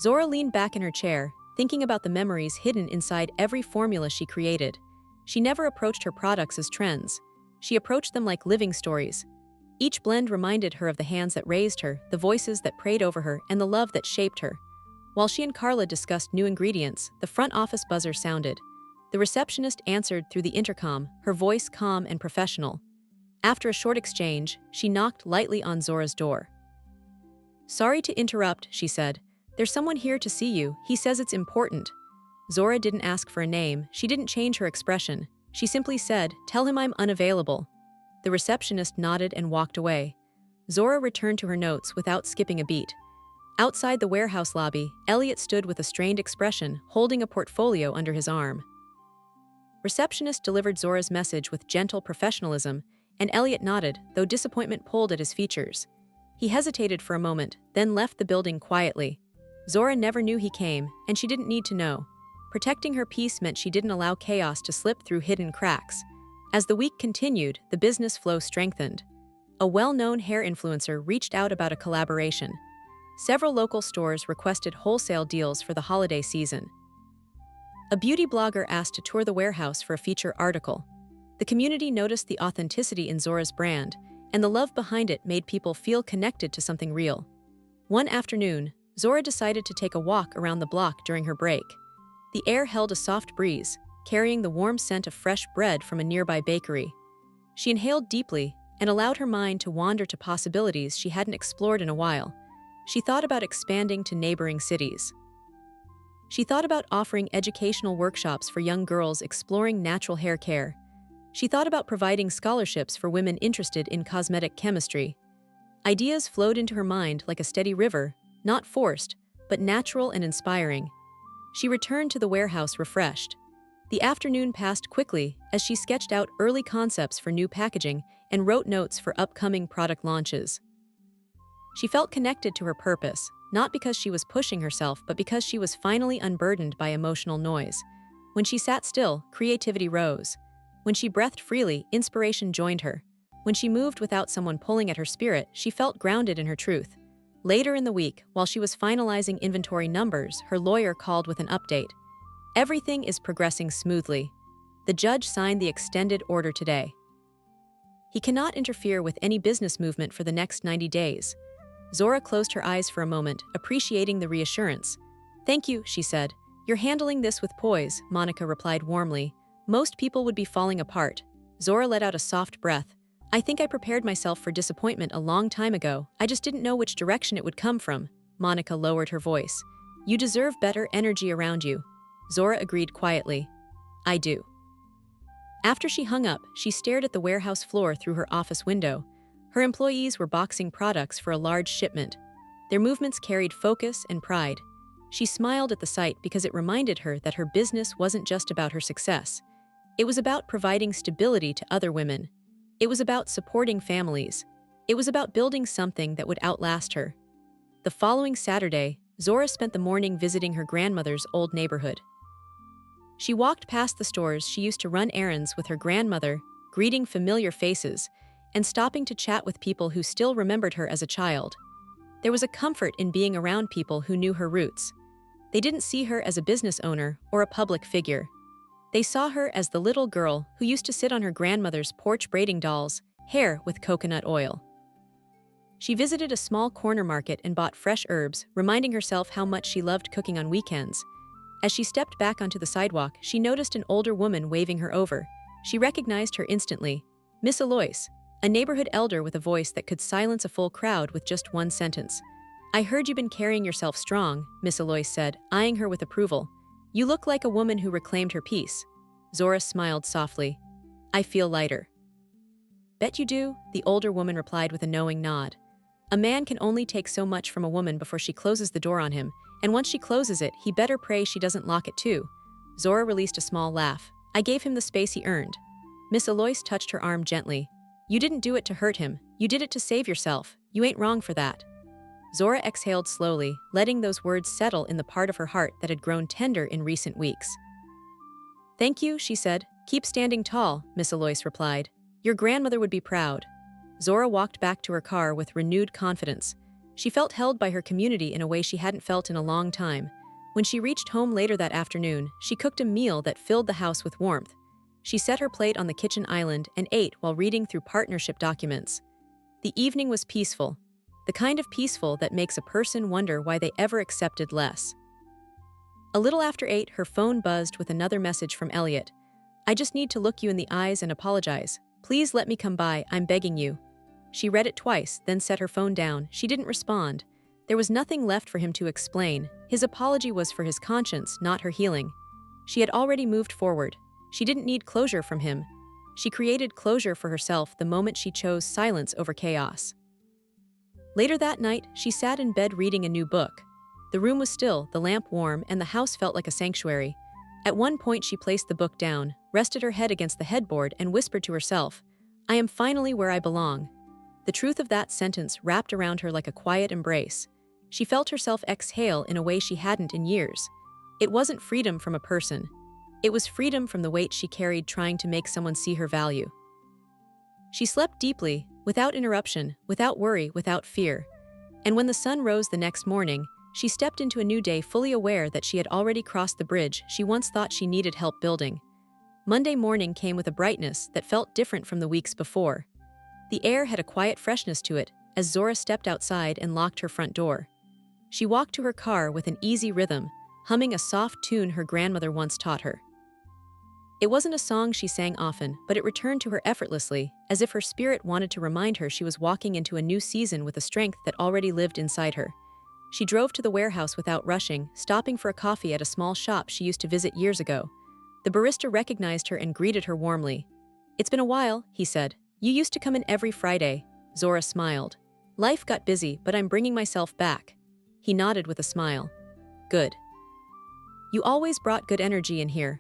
Zora leaned back in her chair, thinking about the memories hidden inside every formula she created. She never approached her products as trends. She approached them like living stories. Each blend reminded her of the hands that raised her, the voices that prayed over her, and the love that shaped her. While she and Carla discussed new ingredients, the front office buzzer sounded. The receptionist answered through the intercom, her voice calm and professional. After a short exchange, she knocked lightly on Zora's door. "Sorry to interrupt," she said. "There's someone here to see you. He says it's important." Zora didn't ask for a name. She didn't change her expression. She simply said, "Tell him I'm unavailable." The receptionist nodded and walked away. Zora returned to her notes without skipping a beat. Outside the warehouse lobby, Elliot stood with a strained expression, holding a portfolio under his arm. Receptionist delivered Zora's message with gentle professionalism, and Elliot nodded, though disappointment pulled at his features. He hesitated for a moment, then left the building quietly. Zora never knew he came, and she didn't need to know. Protecting her peace meant she didn't allow chaos to slip through hidden cracks. As the week continued, the business flow strengthened. A well-known hair influencer reached out about a collaboration. Several local stores requested wholesale deals for the holiday season. A beauty blogger asked to tour the warehouse for a feature article. The community noticed the authenticity in Zora's brand, and the love behind it made people feel connected to something real. One afternoon, Zora decided to take a walk around the block during her break. The air held a soft breeze, carrying the warm scent of fresh bread from a nearby bakery. She inhaled deeply and allowed her mind to wander to possibilities she hadn't explored in a while. She thought about expanding to neighboring cities. She thought about offering educational workshops for young girls exploring natural hair care. She thought about providing scholarships for women interested in cosmetic chemistry. Ideas flowed into her mind like a steady river, not forced, but natural and inspiring. She returned to the warehouse refreshed. The afternoon passed quickly as she sketched out early concepts for new packaging and wrote notes for upcoming product launches. She felt connected to her purpose, not because she was pushing herself, but because she was finally unburdened by emotional noise. When she sat still, creativity rose. When she breathed freely, inspiration joined her. When she moved without someone pulling at her spirit, she felt grounded in her truth. Later in the week, while she was finalizing inventory numbers, her lawyer called with an update. "Everything is progressing smoothly. The judge signed the extended order today. He cannot interfere with any business movement for the next 90 days. Zora closed her eyes for a moment, appreciating the reassurance. "Thank you," she said. "You're handling this with poise," Monica replied warmly. "Most people would be falling apart." Zora let out a soft breath. "I think I prepared myself for disappointment a long time ago. I just didn't know which direction it would come from." Monica lowered her voice. "You deserve better energy around you." Zora agreed quietly. "I do." After she hung up, she stared at the warehouse floor through her office window. Her employees were boxing products for a large shipment. Their movements carried focus and pride. She smiled at the sight because it reminded her that her business wasn't just about her success. It was about providing stability to other women. It was about supporting families. It was about building something that would outlast her. The following Saturday, Zora spent the morning visiting her grandmother's old neighborhood. She walked past the stores she used to run errands with her grandmother, greeting familiar faces, and stopping to chat with people who still remembered her as a child. There was a comfort in being around people who knew her roots. They didn't see her as a business owner or a public figure. They saw her as the little girl who used to sit on her grandmother's porch braiding dolls' hair with coconut oil. She visited a small corner market and bought fresh herbs, reminding herself how much she loved cooking on weekends. As she stepped back onto the sidewalk, she noticed an older woman waving her over. She recognized her instantly. Miss Alois, a neighborhood elder with a voice that could silence a full crowd with just one sentence. "I heard you've been carrying yourself strong," Miss Alois said, eyeing her with approval. "You look like a woman who reclaimed her peace." Zora smiled softly. "I feel lighter." "Bet you do," the older woman replied with a knowing nod. "A man can only take so much from a woman before she closes the door on him, and once she closes it, he better pray she doesn't lock it too." Zora released a small laugh. "I gave him the space he earned." Miss Alois touched her arm gently. "You didn't do it to hurt him. You did it to save yourself. You ain't wrong for that." Zora exhaled slowly, letting those words settle in the part of her heart that had grown tender in recent weeks. "Thank you," she said. "Keep standing tall," Miss Alois replied. "Your grandmother would be proud." Zora walked back to her car with renewed confidence. She felt held by her community in a way she hadn't felt in a long time. When she reached home later that afternoon, she cooked a meal that filled the house with warmth. She set her plate on the kitchen island and ate while reading through partnership documents. The evening was peaceful, the kind of peaceful that makes a person wonder why they ever accepted less. A little after 8, her phone buzzed with another message from Elliot. "I just need to look you in the eyes and apologize. Please let me come by, I'm begging you." She read it twice, then set her phone down. She didn't respond. There was nothing left for him to explain. His apology was for his conscience, not her healing. She had already moved forward. She didn't need closure from him. She created closure for herself the moment she chose silence over chaos. Later that night, she sat in bed reading a new book. The room was still, the lamp warm, and the house felt like a sanctuary. At one point, she placed the book down, rested her head against the headboard, and whispered to herself, "I am finally where I belong." The truth of that sentence wrapped around her like a quiet embrace. She felt herself exhale in a way she hadn't in years. It wasn't freedom from a person. It was freedom from the weight she carried trying to make someone see her value. She slept deeply, without interruption, without worry, without fear. And when the sun rose the next morning, she stepped into a new day fully aware that she had already crossed the bridge she once thought she needed help building. Monday morning came with a brightness that felt different from the weeks before. The air had a quiet freshness to it as Zora stepped outside and locked her front door. She walked to her car with an easy rhythm, humming a soft tune her grandmother once taught her. It wasn't a song she sang often, but it returned to her effortlessly, as if her spirit wanted to remind her she was walking into a new season with a strength that already lived inside her. She drove to the warehouse without rushing, stopping for a coffee at a small shop she used to visit years ago. The barista recognized her and greeted her warmly. "It's been a while," he said. "You used to come in every Friday." Zora smiled. "Life got busy, but I'm bringing myself back." He nodded with a smile. "Good. You always brought good energy in here."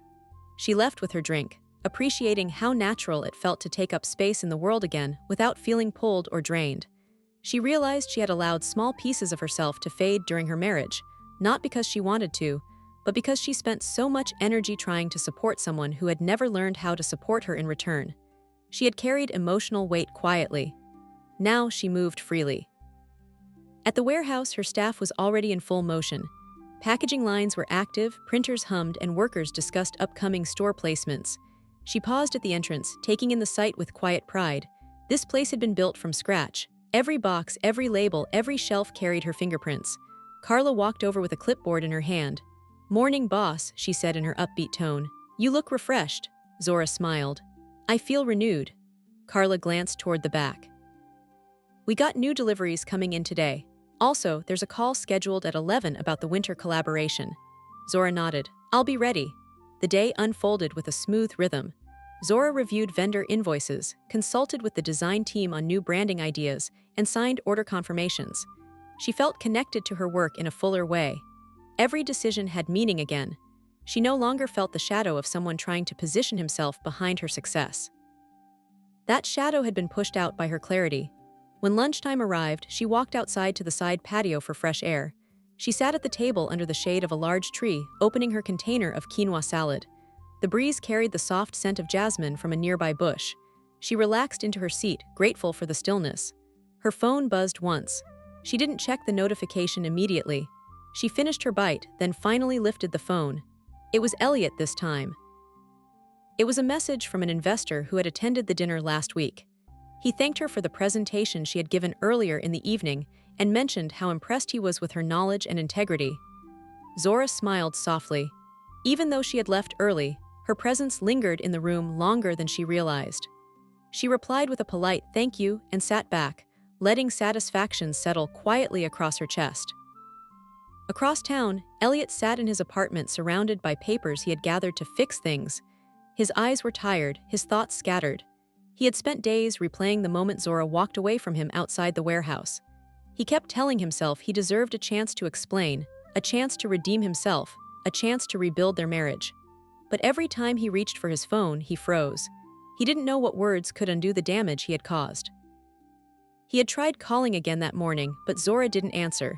She left with her drink, appreciating how natural it felt to take up space in the world again without feeling pulled or drained. She realized she had allowed small pieces of herself to fade during her marriage, not because she wanted to, but because she spent so much energy trying to support someone who had never learned how to support her in return. She had carried emotional weight quietly. Now she moved freely. At the warehouse, her staff was already in full motion. Packaging lines were active, printers hummed, and workers discussed upcoming store placements. She paused at the entrance, taking in the sight with quiet pride. This place had been built from scratch. Every box, every label, every shelf carried her fingerprints. Carla walked over with a clipboard in her hand. "Morning, boss," she said in her upbeat tone. "You look refreshed." Zora smiled. "I feel renewed." Carla glanced toward the back. "We got new deliveries coming in today. Also, there's a call scheduled at 11 about the winter collaboration." Zora nodded. "I'll be ready." The day unfolded with a smooth rhythm. Zora reviewed vendor invoices, consulted with the design team on new branding ideas, and signed order confirmations. She felt connected to her work in a fuller way. Every decision had meaning again. She no longer felt the shadow of someone trying to position himself behind her success. That shadow had been pushed out by her clarity. When lunchtime arrived, she walked outside to the side patio for fresh air. She sat at the table under the shade of a large tree, opening her container of quinoa salad. The breeze carried the soft scent of jasmine from a nearby bush. She relaxed into her seat, grateful for the stillness. Her phone buzzed once. She didn't check the notification immediately. She finished her bite, then finally lifted the phone. It was Elliot this time. It was a message from an investor who had attended the dinner last week. He thanked her for the presentation she had given earlier in the evening and mentioned how impressed he was with her knowledge and integrity. Zora smiled softly. Even though she had left early, her presence lingered in the room longer than she realized. She replied with a polite thank you and sat back, letting satisfaction settle quietly across her chest. Across town, Elliot sat in his apartment surrounded by papers he had gathered to fix things. His eyes were tired, his thoughts scattered. He had spent days replaying the moment Zora walked away from him outside the warehouse. He kept telling himself he deserved a chance to explain, a chance to redeem himself, a chance to rebuild their marriage. But every time he reached for his phone, he froze. He didn't know what words could undo the damage he had caused. He had tried calling again that morning, but Zora didn't answer.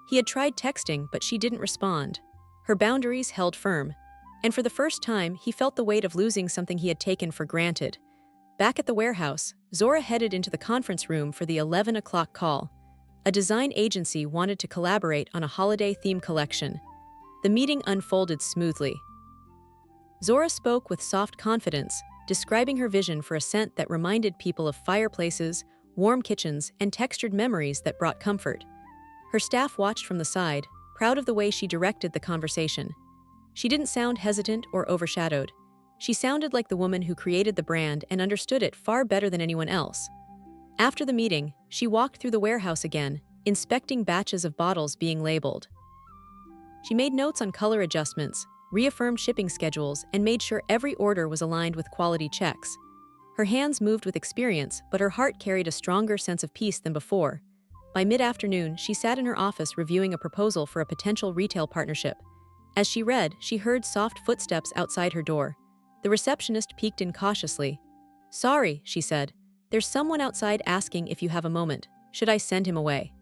He had tried texting, but she didn't respond. Her boundaries held firm. And for the first time, he felt the weight of losing something he had taken for granted. Back at the warehouse, Zora headed into the conference room for the 11 o'clock call. A design agency wanted to collaborate on a holiday-themed collection. The meeting unfolded smoothly. Zora spoke with soft confidence, describing her vision for a scent that reminded people of fireplaces, warm kitchens, and textured memories that brought comfort. Her staff watched from the side, proud of the way she directed the conversation. She didn't sound hesitant or overshadowed. She sounded like the woman who created the brand and understood it far better than anyone else. After the meeting, she walked through the warehouse again, inspecting batches of bottles being labeled. She made notes on color adjustments, reaffirmed shipping schedules, and made sure every order was aligned with quality checks. Her hands moved with experience, but her heart carried a stronger sense of peace than before. By mid-afternoon, she sat in her office reviewing a proposal for a potential retail partnership. As she read, she heard soft footsteps outside her door. The receptionist peeked in cautiously. "Sorry," she said. "There's someone outside asking if you have a moment. Should I send him away?"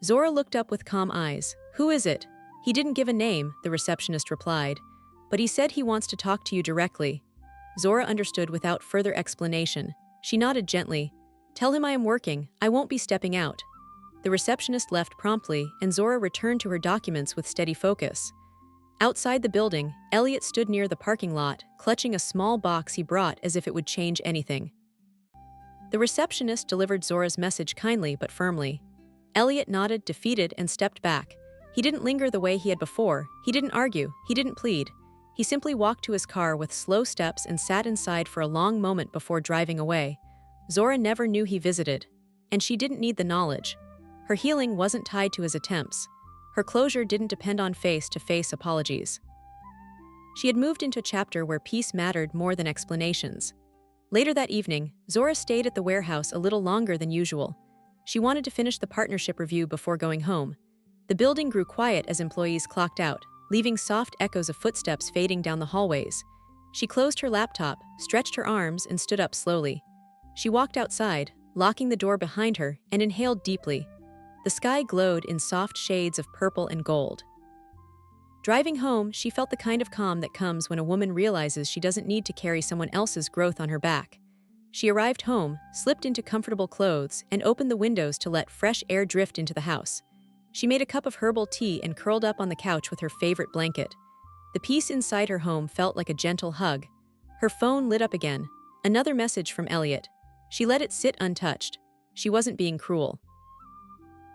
Zora looked up with calm eyes. "Who is it?" "He didn't give a name," the receptionist replied. "But he said he wants to talk to you directly." Zora understood without further explanation. She nodded gently. "Tell him I am working. I won't be stepping out." The receptionist left promptly, and Zora returned to her documents with steady focus. Outside the building, Elliot stood near the parking lot, clutching a small box he brought as if it would change anything. The receptionist delivered Zora's message kindly but firmly. Elliot nodded, defeated, and stepped back. He didn't linger the way he had before. He didn't argue. He didn't plead. He simply walked to his car with slow steps and sat inside for a long moment before driving away. Zora never knew he visited, and she didn't need the knowledge. Her healing wasn't tied to his attempts. Her closure didn't depend on face-to-face apologies. She had moved into a chapter where peace mattered more than explanations. Later that evening, Zora stayed at the warehouse a little longer than usual. She wanted to finish the partnership review before going home. The building grew quiet as employees clocked out, leaving soft echoes of footsteps fading down the hallways. She closed her laptop, stretched her arms, and stood up slowly. She walked outside, locking the door behind her, and inhaled deeply. The sky glowed in soft shades of purple and gold. Driving home, she felt the kind of calm that comes when a woman realizes she doesn't need to carry someone else's growth on her back. She arrived home, slipped into comfortable clothes, and opened the windows to let fresh air drift into the house. She made a cup of herbal tea and curled up on the couch with her favorite blanket. The peace inside her home felt like a gentle hug. Her phone lit up again. Another message from Elliot. She let it sit untouched. She wasn't being cruel.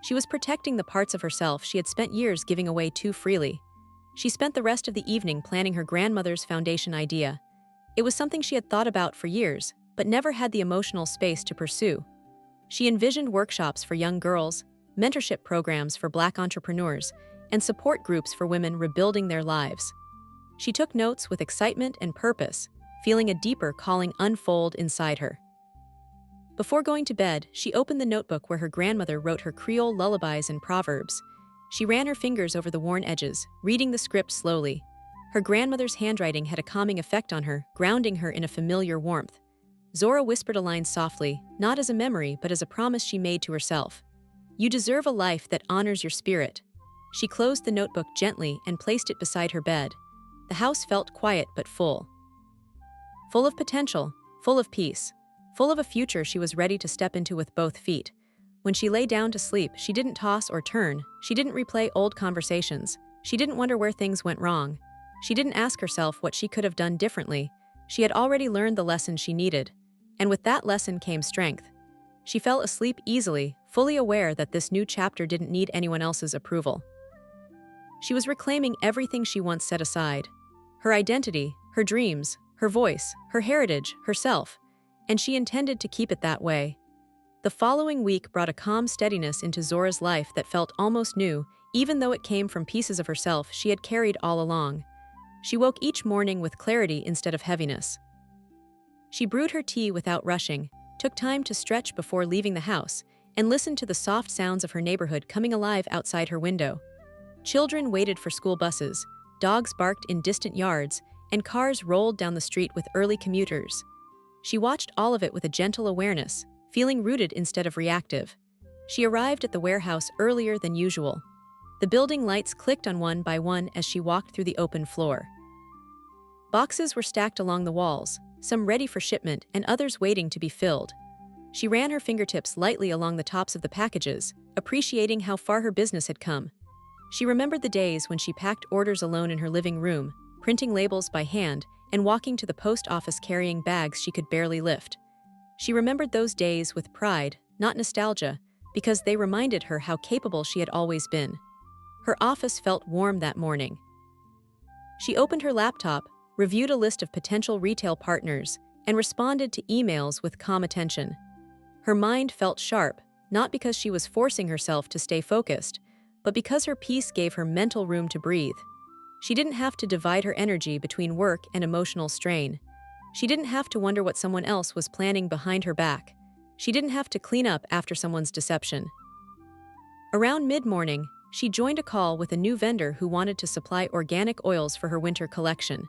She was protecting the parts of herself she had spent years giving away too freely. She spent the rest of the evening planning her grandmother's foundation idea. It was something she had thought about for years, but never had the emotional space to pursue. She envisioned workshops for young girls, mentorship programs for Black entrepreneurs, and support groups for women rebuilding their lives. She took notes with excitement and purpose, feeling a deeper calling unfold inside her. Before going to bed, she opened the notebook where her grandmother wrote her Creole lullabies and proverbs. She ran her fingers over the worn edges, reading the script slowly. Her grandmother's handwriting had a calming effect on her, grounding her in a familiar warmth. Zora whispered a line softly, not as a memory but as a promise she made to herself. "You deserve a life that honors your spirit." She closed the notebook gently and placed it beside her bed. The house felt quiet but full. Full of potential, full of peace, full of a future she was ready to step into with both feet. When she lay down to sleep, she didn't toss or turn, she didn't replay old conversations, she didn't wonder where things went wrong. She didn't ask herself what she could have done differently. She had already learned the lesson she needed. And with that lesson came strength. She fell asleep easily, fully aware that this new chapter didn't need anyone else's approval. She was reclaiming everything she once set aside. Her identity, her dreams, her voice, her heritage, herself. And she intended to keep it that way. The following week brought a calm steadiness into Zora's life that felt almost new, even though it came from pieces of herself she had carried all along. She woke each morning with clarity instead of heaviness. She brewed her tea without rushing, took time to stretch before leaving the house, and listened to the soft sounds of her neighborhood coming alive outside her window. Children waited for school buses, dogs barked in distant yards, and cars rolled down the street with early commuters. She watched all of it with a gentle awareness, feeling rooted instead of reactive. She arrived at the warehouse earlier than usual. The building lights clicked on one by one as she walked through the open floor. Boxes were stacked along the walls, some ready for shipment and others waiting to be filled. She ran her fingertips lightly along the tops of the packages, appreciating how far her business had come. She remembered the days when she packed orders alone in her living room, printing labels by hand, and walking to the post office carrying bags she could barely lift. She remembered those days with pride, not nostalgia, because they reminded her how capable she had always been. Her office felt warm that morning. She opened her laptop, reviewed a list of potential retail partners, and responded to emails with calm attention. Her mind felt sharp, not because she was forcing herself to stay focused, but because her peace gave her mental room to breathe. She didn't have to divide her energy between work and emotional strain. She didn't have to wonder what someone else was planning behind her back. She didn't have to clean up after someone's deception. Around mid-morning, she joined a call with a new vendor who wanted to supply organic oils for her winter collection.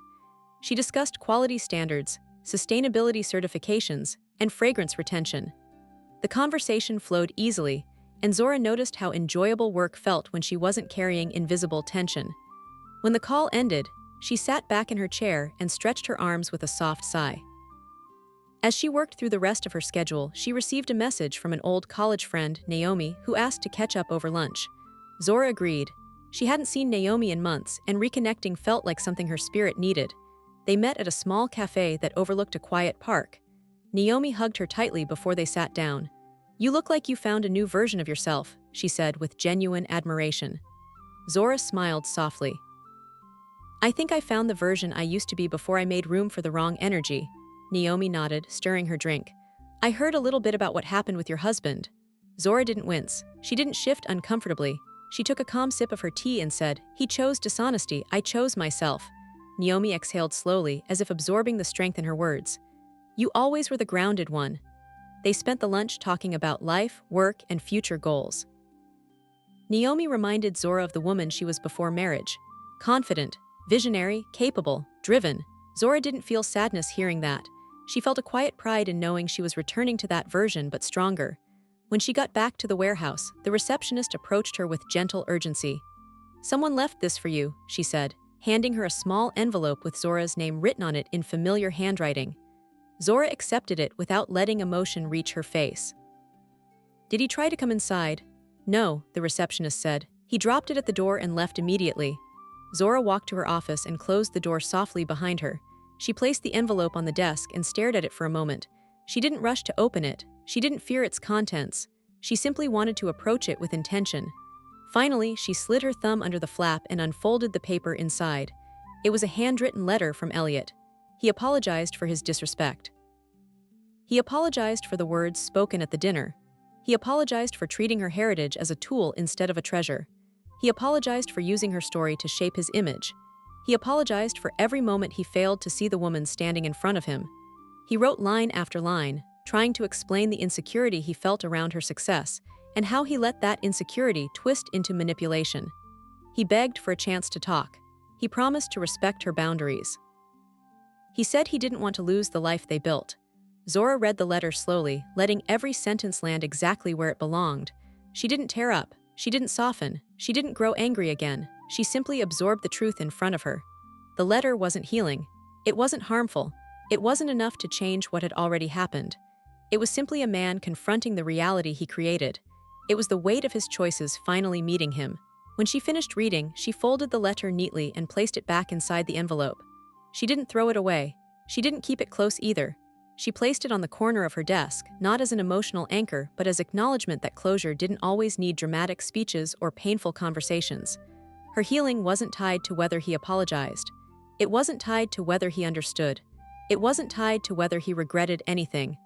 She discussed quality standards, sustainability certifications, and fragrance retention. The conversation flowed easily, and Zora noticed how enjoyable work felt when she wasn't carrying invisible tension. When the call ended, she sat back in her chair and stretched her arms with a soft sigh. As she worked through the rest of her schedule, she received a message from an old college friend, Naomi, who asked to catch up over lunch. Zora agreed. She hadn't seen Naomi in months, and reconnecting felt like something her spirit needed. They met at a small cafe that overlooked a quiet park. Naomi hugged her tightly before they sat down. "You look like you found a new version of yourself," she said with genuine admiration. Zora smiled softly. "I think I found the version I used to be before I made room for the wrong energy." Naomi nodded, stirring her drink. "I heard a little bit about what happened with your husband." Zora didn't wince. She didn't shift uncomfortably. She took a calm sip of her tea and said, "He chose dishonesty, I chose myself." Naomi exhaled slowly, as if absorbing the strength in her words. "You always were the grounded one." They spent the lunch talking about life, work, and future goals. Naomi reminded Zora of the woman she was before marriage. Confident, visionary, capable, driven. Zora didn't feel sadness hearing that. She felt a quiet pride in knowing she was returning to that version but stronger. When she got back to the warehouse, the receptionist approached her with gentle urgency. "Someone left this for you," she said, handing her a small envelope with Zora's name written on it in familiar handwriting. Zora accepted it without letting emotion reach her face. "Did he try to come inside?" "No," the receptionist said. "He dropped it at the door and left immediately." Zora walked to her office and closed the door softly behind her. She placed the envelope on the desk and stared at it for a moment. She didn't rush to open it. She didn't fear its contents. She simply wanted to approach it with intention. Finally, she slid her thumb under the flap and unfolded the paper inside. It was a handwritten letter from Elliot. He apologized for his disrespect. He apologized for the words spoken at the dinner. He apologized for treating her heritage as a tool instead of a treasure. He apologized for using her story to shape his image. He apologized for every moment he failed to see the woman standing in front of him. He wrote line after line, trying to explain the insecurity he felt around her success, and how he let that insecurity twist into manipulation. He begged for a chance to talk. He promised to respect her boundaries. He said he didn't want to lose the life they built. Zora read the letter slowly, letting every sentence land exactly where it belonged. She didn't tear up. She didn't soften. She didn't grow angry again. She simply absorbed the truth in front of her. The letter wasn't healing. It wasn't harmful. It wasn't enough to change what had already happened. It was simply a man confronting the reality he created. It was the weight of his choices finally meeting him. When she finished reading, she folded the letter neatly and placed it back inside the envelope. She didn't throw it away. She didn't keep it close either. She placed it on the corner of her desk, not as an emotional anchor, but as acknowledgement that closure didn't always need dramatic speeches or painful conversations. Her healing wasn't tied to whether he apologized. It wasn't tied to whether he understood. It wasn't tied to whether he regretted anything.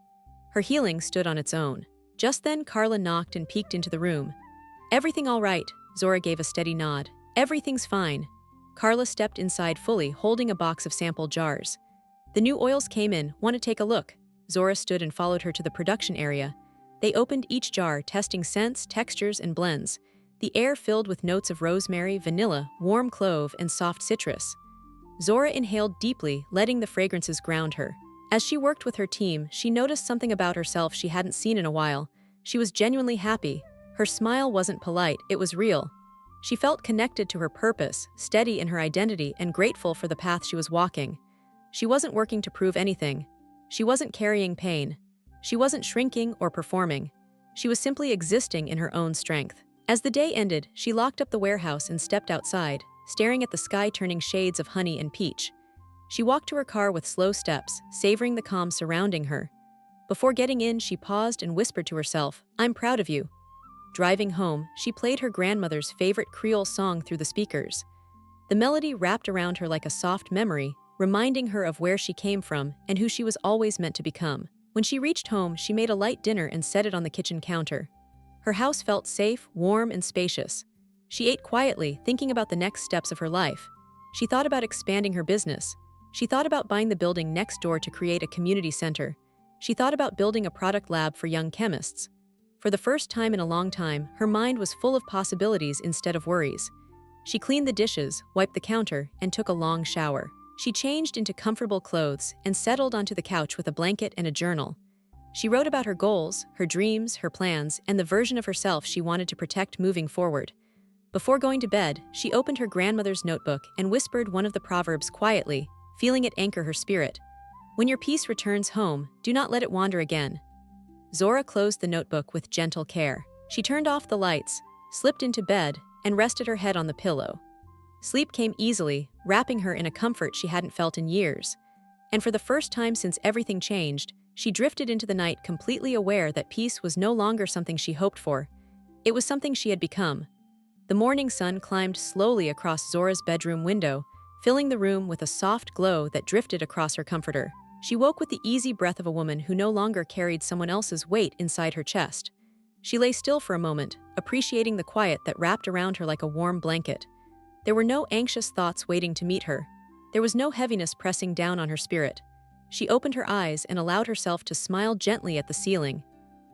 Her healing stood on its own. Just then, Carla knocked and peeked into the room. "Everything all right?" Zora gave a steady nod. "Everything's fine." Carla stepped inside fully, holding a box of sample jars. "The new oils came in. Want to take a look?" Zora stood and followed her to the production area. They opened each jar, testing scents, textures, and blends. The air filled with notes of rosemary, vanilla, warm clove, and soft citrus. Zora inhaled deeply, letting the fragrances ground her. As she worked with her team, she noticed something about herself she hadn't seen in a while. She was genuinely happy. Her smile wasn't polite, it was real. She felt connected to her purpose, steady in her identity, and grateful for the path she was walking. She wasn't working to prove anything. She wasn't carrying pain. She wasn't shrinking or performing. She was simply existing in her own strength. As the day ended, she locked up the warehouse and stepped outside, staring at the sky turning shades of honey and peach. She walked to her car with slow steps, savoring the calm surrounding her. Before getting in, she paused and whispered to herself, "I'm proud of you." Driving home, she played her grandmother's favorite Creole song through the speakers. The melody wrapped around her like a soft memory, reminding her of where she came from and who she was always meant to become. When she reached home, she made a light dinner and set it on the kitchen counter. Her house felt safe, warm, and spacious. She ate quietly, thinking about the next steps of her life. She thought about expanding her business. She thought about buying the building next door to create a community center. She thought about building a product lab for young chemists. For the first time in a long time, her mind was full of possibilities instead of worries. She cleaned the dishes, wiped the counter, and took a long shower. She changed into comfortable clothes and settled onto the couch with a blanket and a journal. She wrote about her goals, her dreams, her plans, and the version of herself she wanted to protect moving forward. Before going to bed, she opened her grandmother's notebook and whispered one of the proverbs quietly, feeling it anchor her spirit. "When your peace returns home, do not let it wander again." Zora closed the notebook with gentle care. She turned off the lights, slipped into bed, and rested her head on the pillow. Sleep came easily, wrapping her in a comfort she hadn't felt in years. And for the first time since everything changed, she drifted into the night completely aware that peace was no longer something she hoped for. It was something she had become. The morning sun climbed slowly across Zora's bedroom window, filling the room with a soft glow that drifted across her comforter. She woke with the easy breath of a woman who no longer carried someone else's weight inside her chest. She lay still for a moment, appreciating the quiet that wrapped around her like a warm blanket. There were no anxious thoughts waiting to meet her. There was no heaviness pressing down on her spirit. She opened her eyes and allowed herself to smile gently at the ceiling.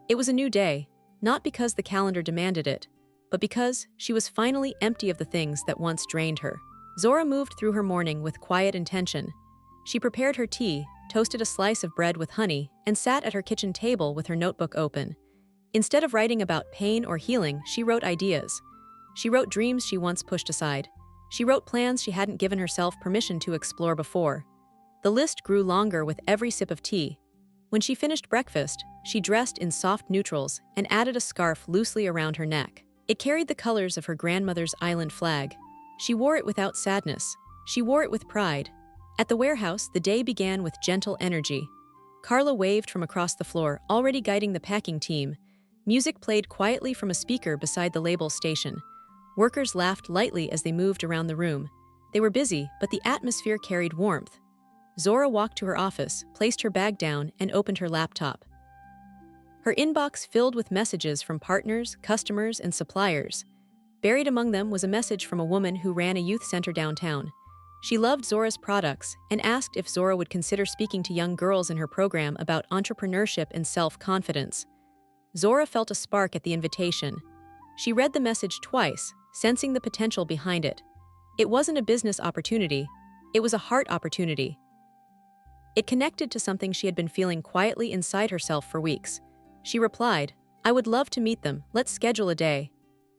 It was a new day, not because the calendar demanded it, but because she was finally empty of the things that once drained her. Zora moved through her morning with quiet intention. She prepared her tea, toasted a slice of bread with honey, and sat at her kitchen table with her notebook open. Instead of writing about pain or healing, she wrote ideas. She wrote dreams she once pushed aside. She wrote plans she hadn't given herself permission to explore before. The list grew longer with every sip of tea. When she finished breakfast, she dressed in soft neutrals and added a scarf loosely around her neck. It carried the colors of her grandmother's island flag. She wore it without sadness. She wore it with pride. At the warehouse, the day began with gentle energy. Carla waved from across the floor, already guiding the packing team. Music played quietly from a speaker beside the label station. Workers laughed lightly as they moved around the room. They were busy, but the atmosphere carried warmth. Zora walked to her office, placed her bag down, and opened her laptop. Her inbox filled with messages from partners, customers, and suppliers. Buried among them was a message from a woman who ran a youth center downtown. She loved Zora's products and asked if Zora would consider speaking to young girls in her program about entrepreneurship and self-confidence. Zora felt a spark at the invitation. She read the message twice, sensing the potential behind it. It wasn't a business opportunity, it was a heart opportunity. It connected to something she had been feeling quietly inside herself for weeks. She replied, "I would love to meet them, let's schedule a day."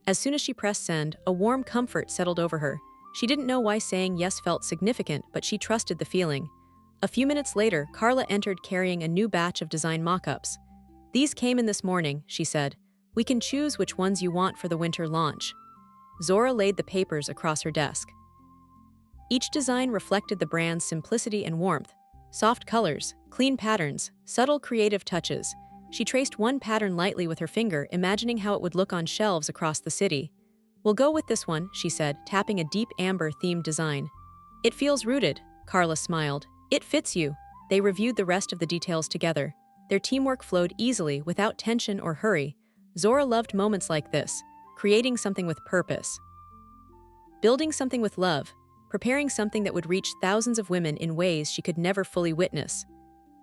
As soon as she pressed send, a warm comfort settled over her. She didn't know why saying yes felt significant, but she trusted the feeling. A few minutes later, Carla entered carrying a new batch of design mock-ups. "These came in this morning," she said. "We can choose which ones you want for the winter launch." Zora laid the papers across her desk. Each design reflected the brand's simplicity and warmth. Soft colors, clean patterns, subtle creative touches. She traced one pattern lightly with her finger, imagining how it would look on shelves across the city. "We'll go with this one," she said, tapping a deep amber-themed design. "It feels rooted," Carla smiled. "It fits you." They reviewed the rest of the details together. Their teamwork flowed easily, without tension or hurry. Zora loved moments like this, creating something with purpose. Building something with love, preparing something that would reach thousands of women in ways she could never fully witness.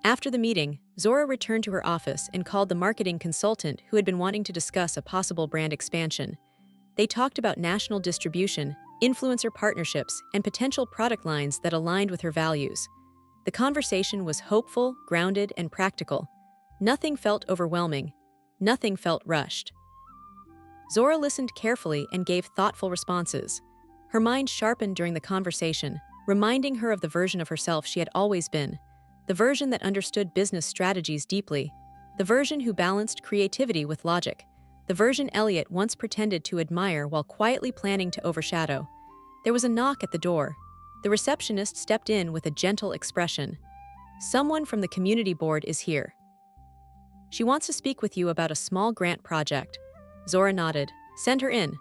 After the meeting, Zora returned to her office and called the marketing consultant who had been wanting to discuss a possible brand expansion. They talked about national distribution, influencer partnerships, and potential product lines that aligned with her values. The conversation was hopeful, grounded, and practical. Nothing felt overwhelming. Nothing felt rushed. Zora listened carefully and gave thoughtful responses. Her mind sharpened during the conversation, reminding her of the version of herself she had always been. The version that understood business strategies deeply. The version who balanced creativity with logic. The version Elliot once pretended to admire while quietly planning to overshadow. There was a knock at the door. The receptionist stepped in with a gentle expression. "Someone from the community board is here. She wants to speak with you about a small grant project." Zora nodded. "Send her in."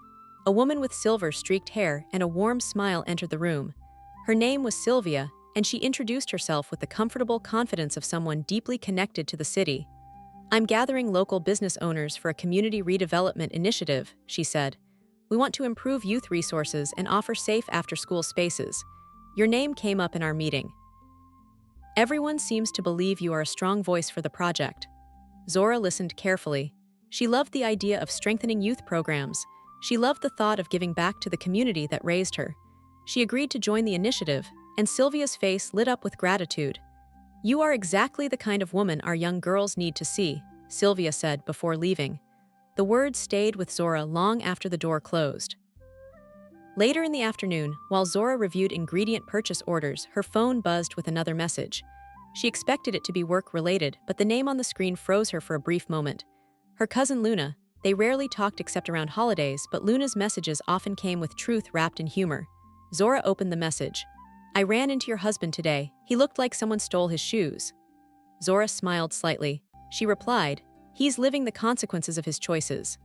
A woman with silver-streaked hair and a warm smile entered the room. Her name was Sylvia, and she introduced herself with the comfortable confidence of someone deeply connected to the city. "I'm gathering local business owners for a community redevelopment initiative," she said. "We want to improve youth resources and offer safe after-school spaces. Your name came up in our meeting. Everyone seems to believe you are a strong voice for the project." Zora listened carefully. She loved the idea of strengthening youth programs. She loved the thought of giving back to the community that raised her. She agreed to join the initiative, and Sylvia's face lit up with gratitude. "You are exactly the kind of woman our young girls need to see," Sylvia said before leaving. The words stayed with Zora long after the door closed. Later in the afternoon, while Zora reviewed ingredient purchase orders, her phone buzzed with another message. She expected it to be work-related, but the name on the screen froze her for a brief moment. Her cousin Luna. They rarely talked except around holidays, but Luna's messages often came with truth wrapped in humor. Zora opened the message. "I ran into your husband today. He looked like someone stole his shoes." Zora smiled slightly. She replied, "He's living the consequences of his choices."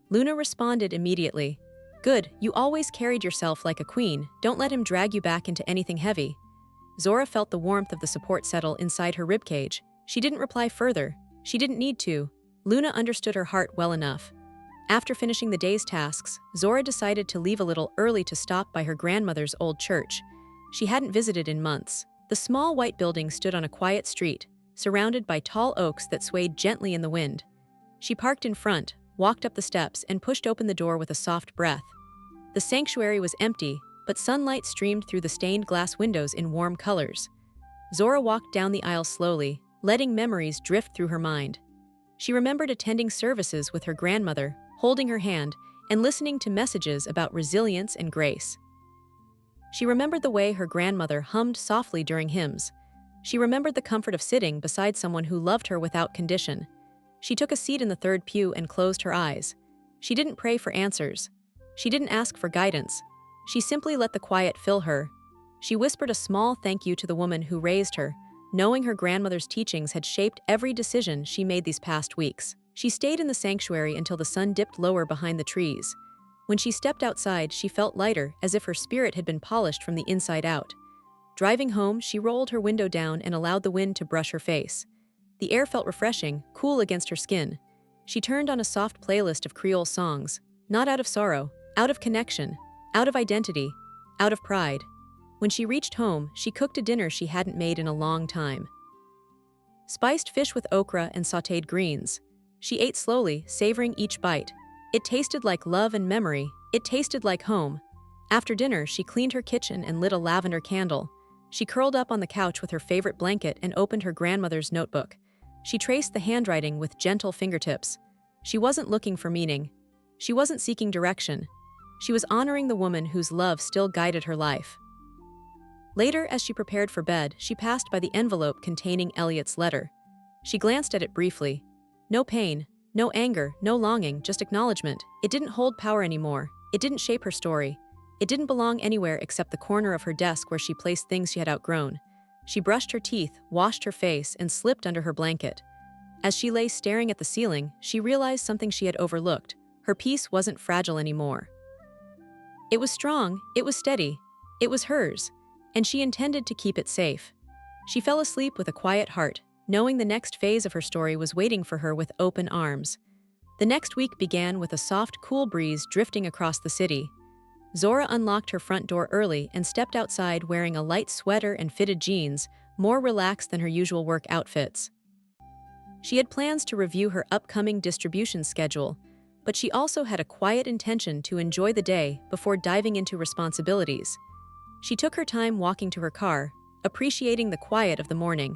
Luna responded immediately. "Good, you always carried yourself like a queen. Don't let him drag you back into anything heavy." Zora felt the warmth of the support settle inside her ribcage. She didn't reply further. She didn't need to. Luna understood her heart well enough. After finishing the day's tasks, Zora decided to leave a little early to stop by her grandmother's old church. She hadn't visited in months. The small white building stood on a quiet street, surrounded by tall oaks that swayed gently in the wind. She parked in front, walked up the steps, and pushed open the door with a soft breath. The sanctuary was empty, but sunlight streamed through the stained glass windows in warm colors. Zora walked down the aisle slowly, letting memories drift through her mind. She remembered attending services with her grandmother, holding her hand, and listening to messages about resilience and grace. She remembered the way her grandmother hummed softly during hymns. She remembered the comfort of sitting beside someone who loved her without condition. She took a seat in the third pew and closed her eyes. She didn't pray for answers. She didn't ask for guidance. She simply let the quiet fill her. She whispered a small thank you to the woman who raised her, knowing her grandmother's teachings had shaped every decision she made these past weeks. She stayed in the sanctuary until the sun dipped lower behind the trees. When she stepped outside, she felt lighter, as if her spirit had been polished from the inside out. Driving home, she rolled her window down and allowed the wind to brush her face. The air felt refreshing, cool against her skin. She turned on a soft playlist of Creole songs, not out of sorrow, out of connection, out of identity, out of pride. When she reached home, she cooked a dinner she hadn't made in a long time. Spiced fish with okra and sautéed greens. She ate slowly, savoring each bite. It tasted like love and memory. It tasted like home. After dinner, she cleaned her kitchen and lit a lavender candle. She curled up on the couch with her favorite blanket and opened her grandmother's notebook. She traced the handwriting with gentle fingertips. She wasn't looking for meaning. She wasn't seeking direction. She was honoring the woman whose love still guided her life. Later, as she prepared for bed, she passed by the envelope containing Elliot's letter. She glanced at it briefly. No pain, no anger, no longing, just acknowledgement. It didn't hold power anymore. It didn't shape her story. It didn't belong anywhere except the corner of her desk where she placed things she had outgrown. She brushed her teeth, washed her face, and slipped under her blanket. As she lay staring at the ceiling, she realized something she had overlooked. Her peace wasn't fragile anymore. It was strong, it was steady, it was hers, and she intended to keep it safe. She fell asleep with a quiet heart, knowing the next phase of her story was waiting for her with open arms. The next week began with a soft, cool breeze drifting across the city. Zora unlocked her front door early and stepped outside wearing a light sweater and fitted jeans, more relaxed than her usual work outfits. She had plans to review her upcoming distribution schedule, but she also had a quiet intention to enjoy the day before diving into responsibilities. She took her time walking to her car, appreciating the quiet of the morning.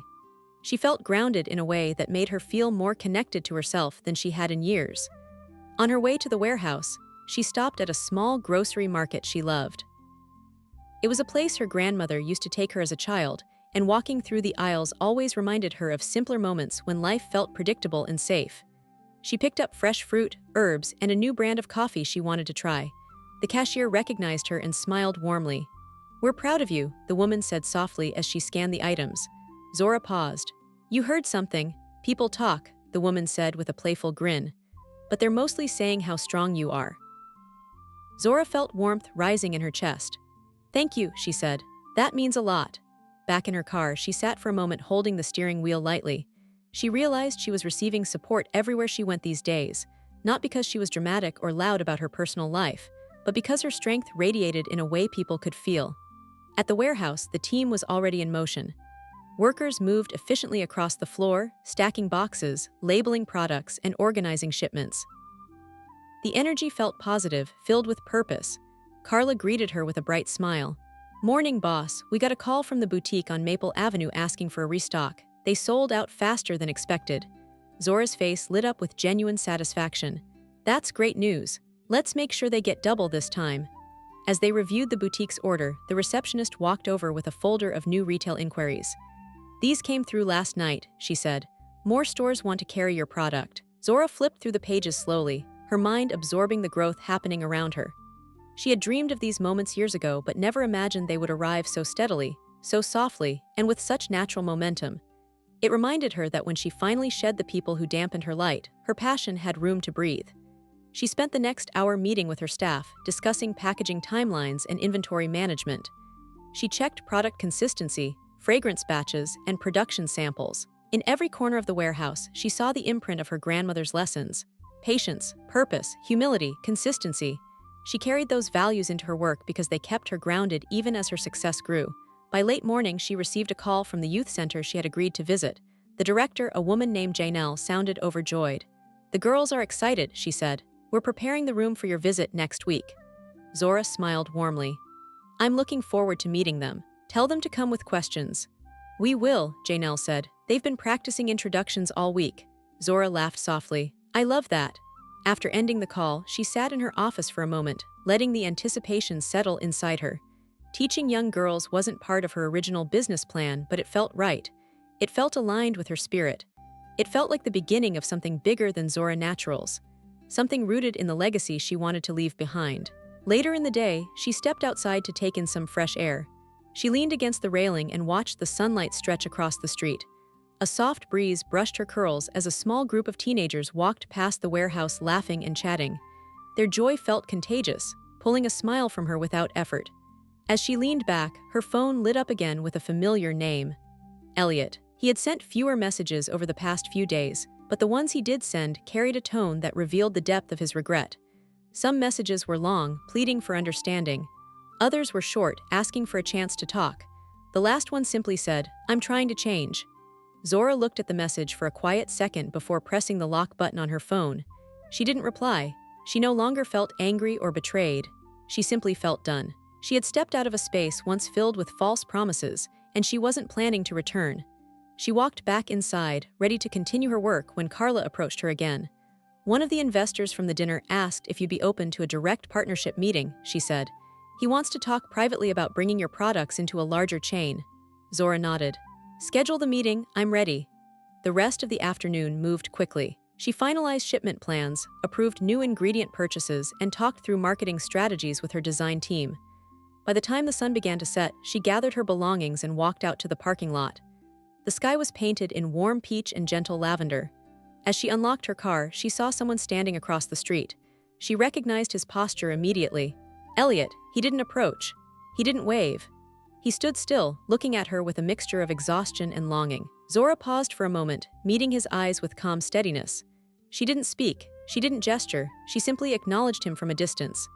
She felt grounded in a way that made her feel more connected to herself than she had in years. On her way to the warehouse, she stopped at a small grocery market she loved. It was a place her grandmother used to take her as a child, and walking through the aisles always reminded her of simpler moments when life felt predictable and safe. She picked up fresh fruit, herbs, and a new brand of coffee she wanted to try. The cashier recognized her and smiled warmly. "We're proud of you," the woman said softly as she scanned the items. Zora paused. "You heard something. People talk," the woman said with a playful grin. "But they're mostly saying how strong you are." Zora felt warmth rising in her chest. "Thank you," she said. "That means a lot." Back in her car, she sat for a moment holding the steering wheel lightly. She realized she was receiving support everywhere she went these days, not because she was dramatic or loud about her personal life, but because her strength radiated in a way people could feel. At the warehouse, the team was already in motion. Workers moved efficiently across the floor, stacking boxes, labeling products, and organizing shipments. The energy felt positive, filled with purpose. Carla greeted her with a bright smile. "Morning, boss. We got a call from the boutique on Maple Avenue asking for a restock. They sold out faster than expected." Zora's face lit up with genuine satisfaction. "That's great news. Let's make sure they get double this time." As they reviewed the boutique's order, the receptionist walked over with a folder of new retail inquiries. "These came through last night," she said. "More stores want to carry your product." Zora flipped through the pages slowly, her mind absorbing the growth happening around her. She had dreamed of these moments years ago but never imagined they would arrive so steadily, so softly, and with such natural momentum. It reminded her that when she finally shed the people who dampened her light, her passion had room to breathe. She spent the next hour meeting with her staff, discussing packaging timelines and inventory management. She checked product consistency, fragrance batches, and production samples. In every corner of the warehouse, she saw the imprint of her grandmother's lessons: patience, purpose, humility, consistency. She carried those values into her work because they kept her grounded even as her success grew. By late morning, she received a call from the youth center she had agreed to visit. The director, a woman named Janelle, sounded overjoyed. "The girls are excited," she said. "We're preparing the room for your visit next week." Zora smiled warmly. "I'm looking forward to meeting them. Tell them to come with questions." "We will," Janelle said. "They've been practicing introductions all week." Zora laughed softly. "I love that." After ending the call, she sat in her office for a moment, letting the anticipation settle inside her. Teaching young girls wasn't part of her original business plan, but it felt right. It felt aligned with her spirit. It felt like the beginning of something bigger than Zora Naturals, something rooted in the legacy she wanted to leave behind. Later in the day, she stepped outside to take in some fresh air. She leaned against the railing and watched the sunlight stretch across the street. A soft breeze brushed her curls as a small group of teenagers walked past the warehouse laughing and chatting. Their joy felt contagious, pulling a smile from her without effort. As she leaned back, her phone lit up again with a familiar name: Elliot. He had sent fewer messages over the past few days, but the ones he did send carried a tone that revealed the depth of his regret. Some messages were long, pleading for understanding. Others were short, asking for a chance to talk. The last one simply said, "I'm trying to change." Zora looked at the message for a quiet second before pressing the lock button on her phone. She didn't reply. She no longer felt angry or betrayed. She simply felt done. She had stepped out of a space once filled with false promises, and she wasn't planning to return. She walked back inside, ready to continue her work when Carla approached her again. One of the investors from the dinner asked if you'd be open to a direct partnership meeting, she said. He wants to talk privately about bringing your products into a larger chain. Zora nodded. Schedule the meeting, I'm ready. The rest of the afternoon moved quickly. She finalized shipment plans, approved new ingredient purchases, and talked through marketing strategies with her design team. By the time the sun began to set, she gathered her belongings and walked out to the parking lot. The sky was painted in warm peach and gentle lavender. As she unlocked her car, she saw someone standing across the street. She recognized his posture immediately. Elliot. He didn't approach. He didn't wave. He stood still, looking at her with a mixture of exhaustion and longing. Zora paused for a moment, meeting his eyes with calm steadiness. She didn't speak. She didn't gesture. She simply acknowledged him from a distance.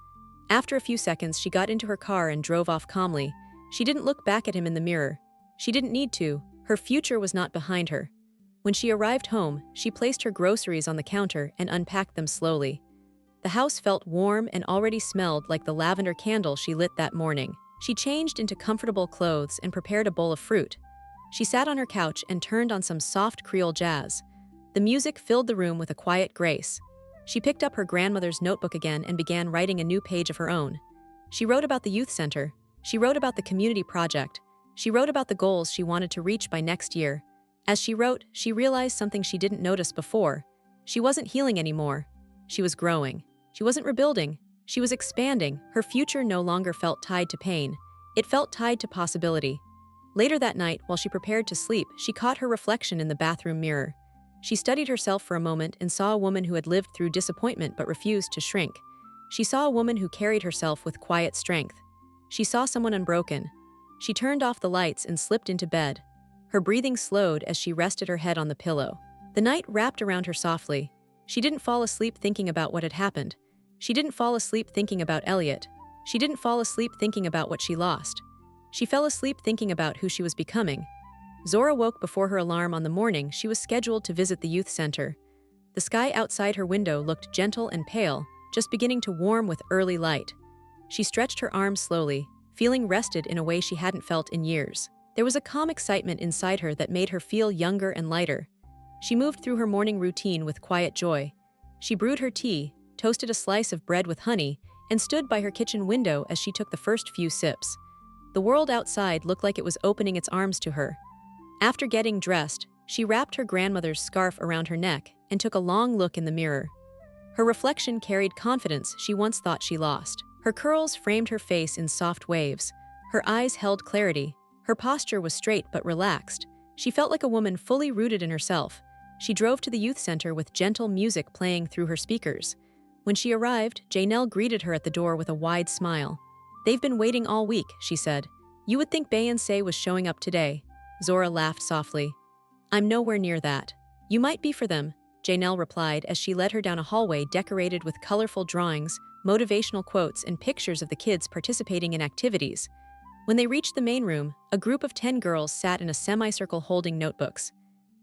After a few seconds, she got into her car and drove off calmly. She didn't look back at him in the mirror. She didn't need to. Her future was not behind her. When she arrived home, she placed her groceries on the counter and unpacked them slowly. The house felt warm and already smelled like the lavender candle she lit that morning. She changed into comfortable clothes and prepared a bowl of fruit. She sat on her couch and turned on some soft Creole jazz. The music filled the room with a quiet grace. She picked up her grandmother's notebook again and began writing a new page of her own. She wrote about the youth center. She wrote about the community project. She wrote about the goals she wanted to reach by next year. As she wrote, she realized something she didn't notice before. She wasn't healing anymore. She was growing. She wasn't rebuilding. She was expanding. Her future no longer felt tied to pain. It felt tied to possibility. Later that night, while she prepared to sleep, she caught her reflection in the bathroom mirror. She studied herself for a moment and saw a woman who had lived through disappointment but refused to shrink. She saw a woman who carried herself with quiet strength. She saw someone unbroken. She turned off the lights and slipped into bed. Her breathing slowed as she rested her head on the pillow. The night wrapped around her softly. She didn't fall asleep thinking about what had happened. She didn't fall asleep thinking about Elliot. She didn't fall asleep thinking about what she lost. She fell asleep thinking about who she was becoming. Zora woke before her alarm on the morning she was scheduled to visit the youth center. The sky outside her window looked gentle and pale, just beginning to warm with early light. She stretched her arms slowly, feeling rested in a way she hadn't felt in years. There was a calm excitement inside her that made her feel younger and lighter. She moved through her morning routine with quiet joy. She brewed her tea, toasted a slice of bread with honey, and stood by her kitchen window as she took the first few sips. The world outside looked like it was opening its arms to her. After getting dressed, she wrapped her grandmother's scarf around her neck and took a long look in the mirror. Her reflection carried confidence she once thought she lost. Her curls framed her face in soft waves. Her eyes held clarity. Her posture was straight but relaxed. She felt like a woman fully rooted in herself. She drove to the youth center with gentle music playing through her speakers. When she arrived, Janelle greeted her at the door with a wide smile. "They've been waiting all week," she said. "You would think Beyoncé was showing up today." Zora laughed softly. "I'm nowhere near that." "You might be for them," Janelle replied as she led her down a hallway decorated with colorful drawings, motivational quotes, and pictures of the kids participating in activities. When they reached the main room, a group of 10 girls sat in a semicircle holding notebooks.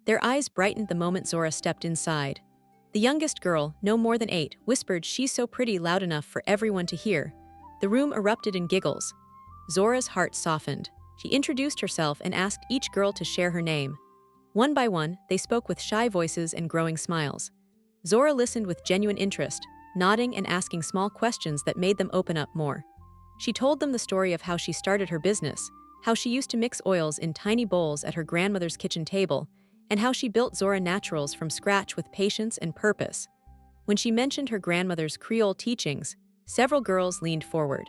Their eyes brightened the moment Zora stepped inside. The youngest girl, no more than 8, whispered, "She's so pretty," loud enough for everyone to hear. The room erupted in giggles. Zora's heart softened. She introduced herself and asked each girl to share her name. One by one, they spoke with shy voices and growing smiles. Zora listened with genuine interest, nodding and asking small questions that made them open up more. She told them the story of how she started her business, how she used to mix oils in tiny bowls at her grandmother's kitchen table, and how she built Zora Naturals from scratch with patience and purpose. When she mentioned her grandmother's Creole teachings, several girls leaned forward.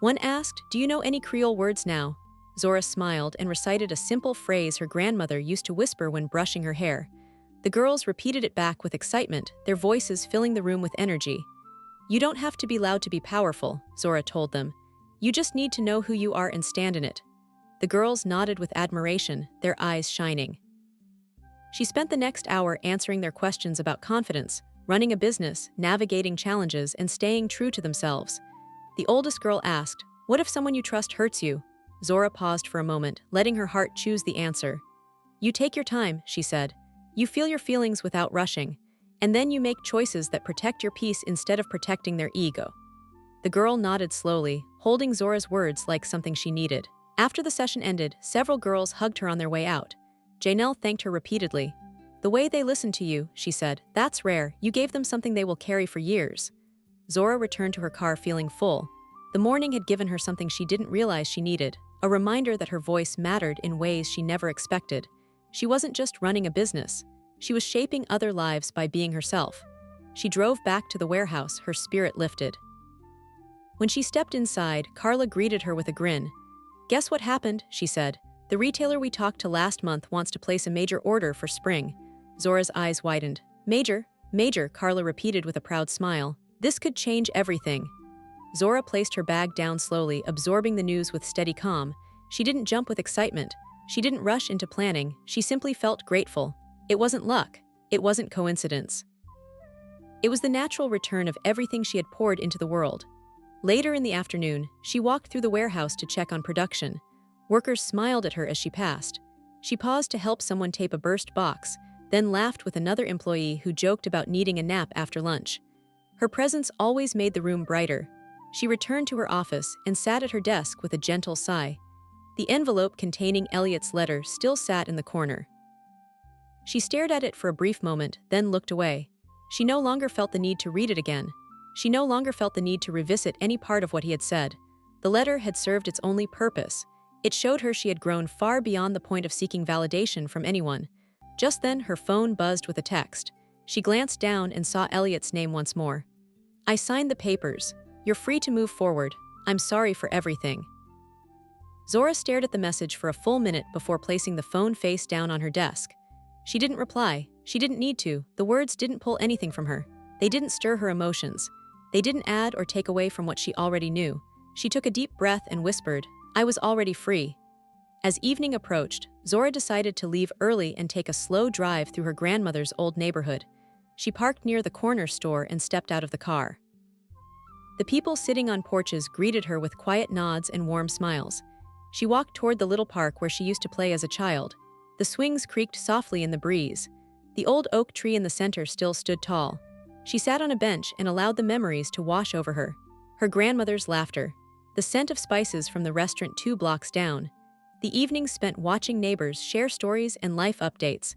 One asked, "Do you know any Creole words now?" Zora smiled and recited a simple phrase her grandmother used to whisper when brushing her hair. The girls repeated it back with excitement, their voices filling the room with energy. "You don't have to be loud to be powerful," Zora told them. "You just need to know who you are and stand in it." The girls nodded with admiration, their eyes shining. She spent the next hour answering their questions about confidence, running a business, navigating challenges, and staying true to themselves. The oldest girl asked, "What if someone you trust hurts you?" Zora paused for a moment, letting her heart choose the answer. You take your time, she said. You feel your feelings without rushing. And then you make choices that protect your peace instead of protecting their ego. The girl nodded slowly, holding Zora's words like something she needed. After the session ended, several girls hugged her on their way out. Janelle thanked her repeatedly. The way they listened to you, she said, that's rare. You gave them something they will carry for years. Zora returned to her car feeling full. The morning had given her something she didn't realize she needed, a reminder that her voice mattered in ways she never expected. She wasn't just running a business. She was shaping other lives by being herself. She drove back to the warehouse, her spirit lifted. When she stepped inside, Carla greeted her with a grin. Guess what happened, she said. The retailer we talked to last month wants to place a major order for spring. Zora's eyes widened. Major, Carla repeated with a proud smile. This could change everything. Zora placed her bag down slowly, absorbing the news with steady calm. She didn't jump with excitement. She didn't rush into planning. She simply felt grateful. It wasn't luck. It wasn't coincidence. It was the natural return of everything she had poured into the world. Later in the afternoon, she walked through the warehouse to check on production. Workers smiled at her as she passed. She paused to help someone tape a burst box, then laughed with another employee who joked about needing a nap after lunch. Her presence always made the room brighter. She returned to her office and sat at her desk with a gentle sigh. The envelope containing Elliot's letter still sat in the corner. She stared at it for a brief moment, then looked away. She no longer felt the need to read it again. She no longer felt the need to revisit any part of what he had said. The letter had served its only purpose. It showed her she had grown far beyond the point of seeking validation from anyone. Just then, her phone buzzed with a text. She glanced down and saw Elliot's name once more. I signed the papers. You're free to move forward. I'm sorry for everything. Zora stared at the message for a full minute before placing the phone face down on her desk. She didn't reply. She didn't need to. The words didn't pull anything from her. They didn't stir her emotions. They didn't add or take away from what she already knew. She took a deep breath and whispered, I was already free. As evening approached, Zora decided to leave early and take a slow drive through her grandmother's old neighborhood. She parked near the corner store and stepped out of the car. The people sitting on porches greeted her with quiet nods and warm smiles. She walked toward the little park where she used to play as a child. The swings creaked softly in the breeze. The old oak tree in the center still stood tall. She sat on a bench and allowed the memories to wash over her. Her grandmother's laughter. The scent of spices from the restaurant 2 blocks down. The evenings spent watching neighbors share stories and life updates.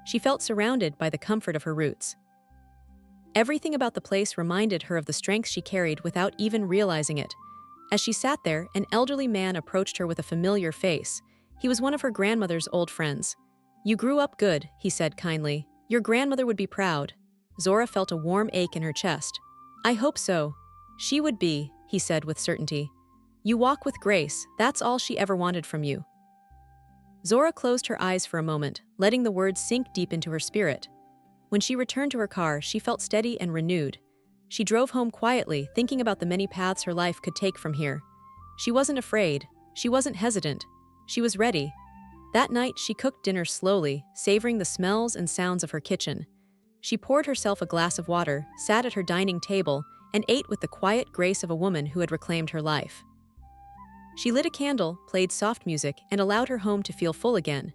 She felt surrounded by the comfort of her roots. Everything about the place reminded her of the strength she carried without even realizing it. As she sat there, an elderly man approached her with a familiar face. He was one of her grandmother's old friends. You grew up good, he said kindly. Your grandmother would be proud. Zora felt a warm ache in her chest. I hope so. She would be, he said with certainty. You walk with grace, that's all she ever wanted from you. Zora closed her eyes for a moment, letting the words sink deep into her spirit. When she returned to her car, she felt steady and renewed. She drove home quietly, thinking about the many paths her life could take from here. She wasn't afraid. She wasn't hesitant. She was ready. That night, she cooked dinner slowly, savoring the smells and sounds of her kitchen. She poured herself a glass of water, sat at her dining table, and ate with the quiet grace of a woman who had reclaimed her life. She lit a candle, played soft music, and allowed her home to feel full again.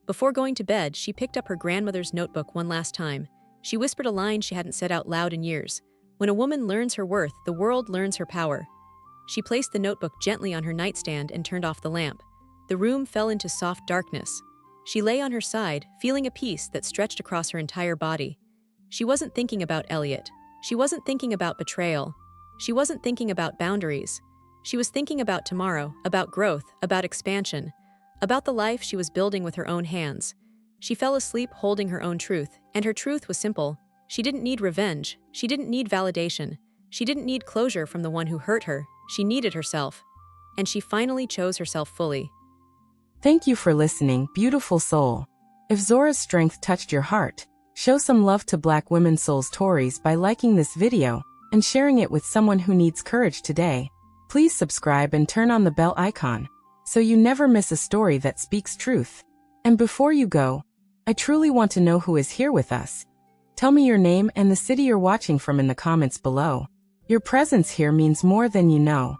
Before going to bed, she picked up her grandmother's notebook one last time. She whispered a line she hadn't said out loud in years. When a woman learns her worth, the world learns her power. She placed the notebook gently on her nightstand and turned off the lamp. The room fell into soft darkness. She lay on her side, feeling a peace that stretched across her entire body. She wasn't thinking about Elliot. She wasn't thinking about betrayal. She wasn't thinking about boundaries. She was thinking about tomorrow, about growth, about expansion, about the life she was building with her own hands. She fell asleep holding her own truth, and her truth was simple. She didn't need revenge. She didn't need validation. She didn't need closure from the one who hurt her. She needed herself. And she finally chose herself fully. Thank you for listening, beautiful soul. If Zora's strength touched your heart, show some love to Black women's soul stories by liking this video and sharing it with someone who needs courage today. Please subscribe and turn on the bell icon so you never miss a story that speaks truth. And before you go, I truly want to know who is here with us. Tell me your name and the city you're watching from in the comments below. Your presence here means more than you know.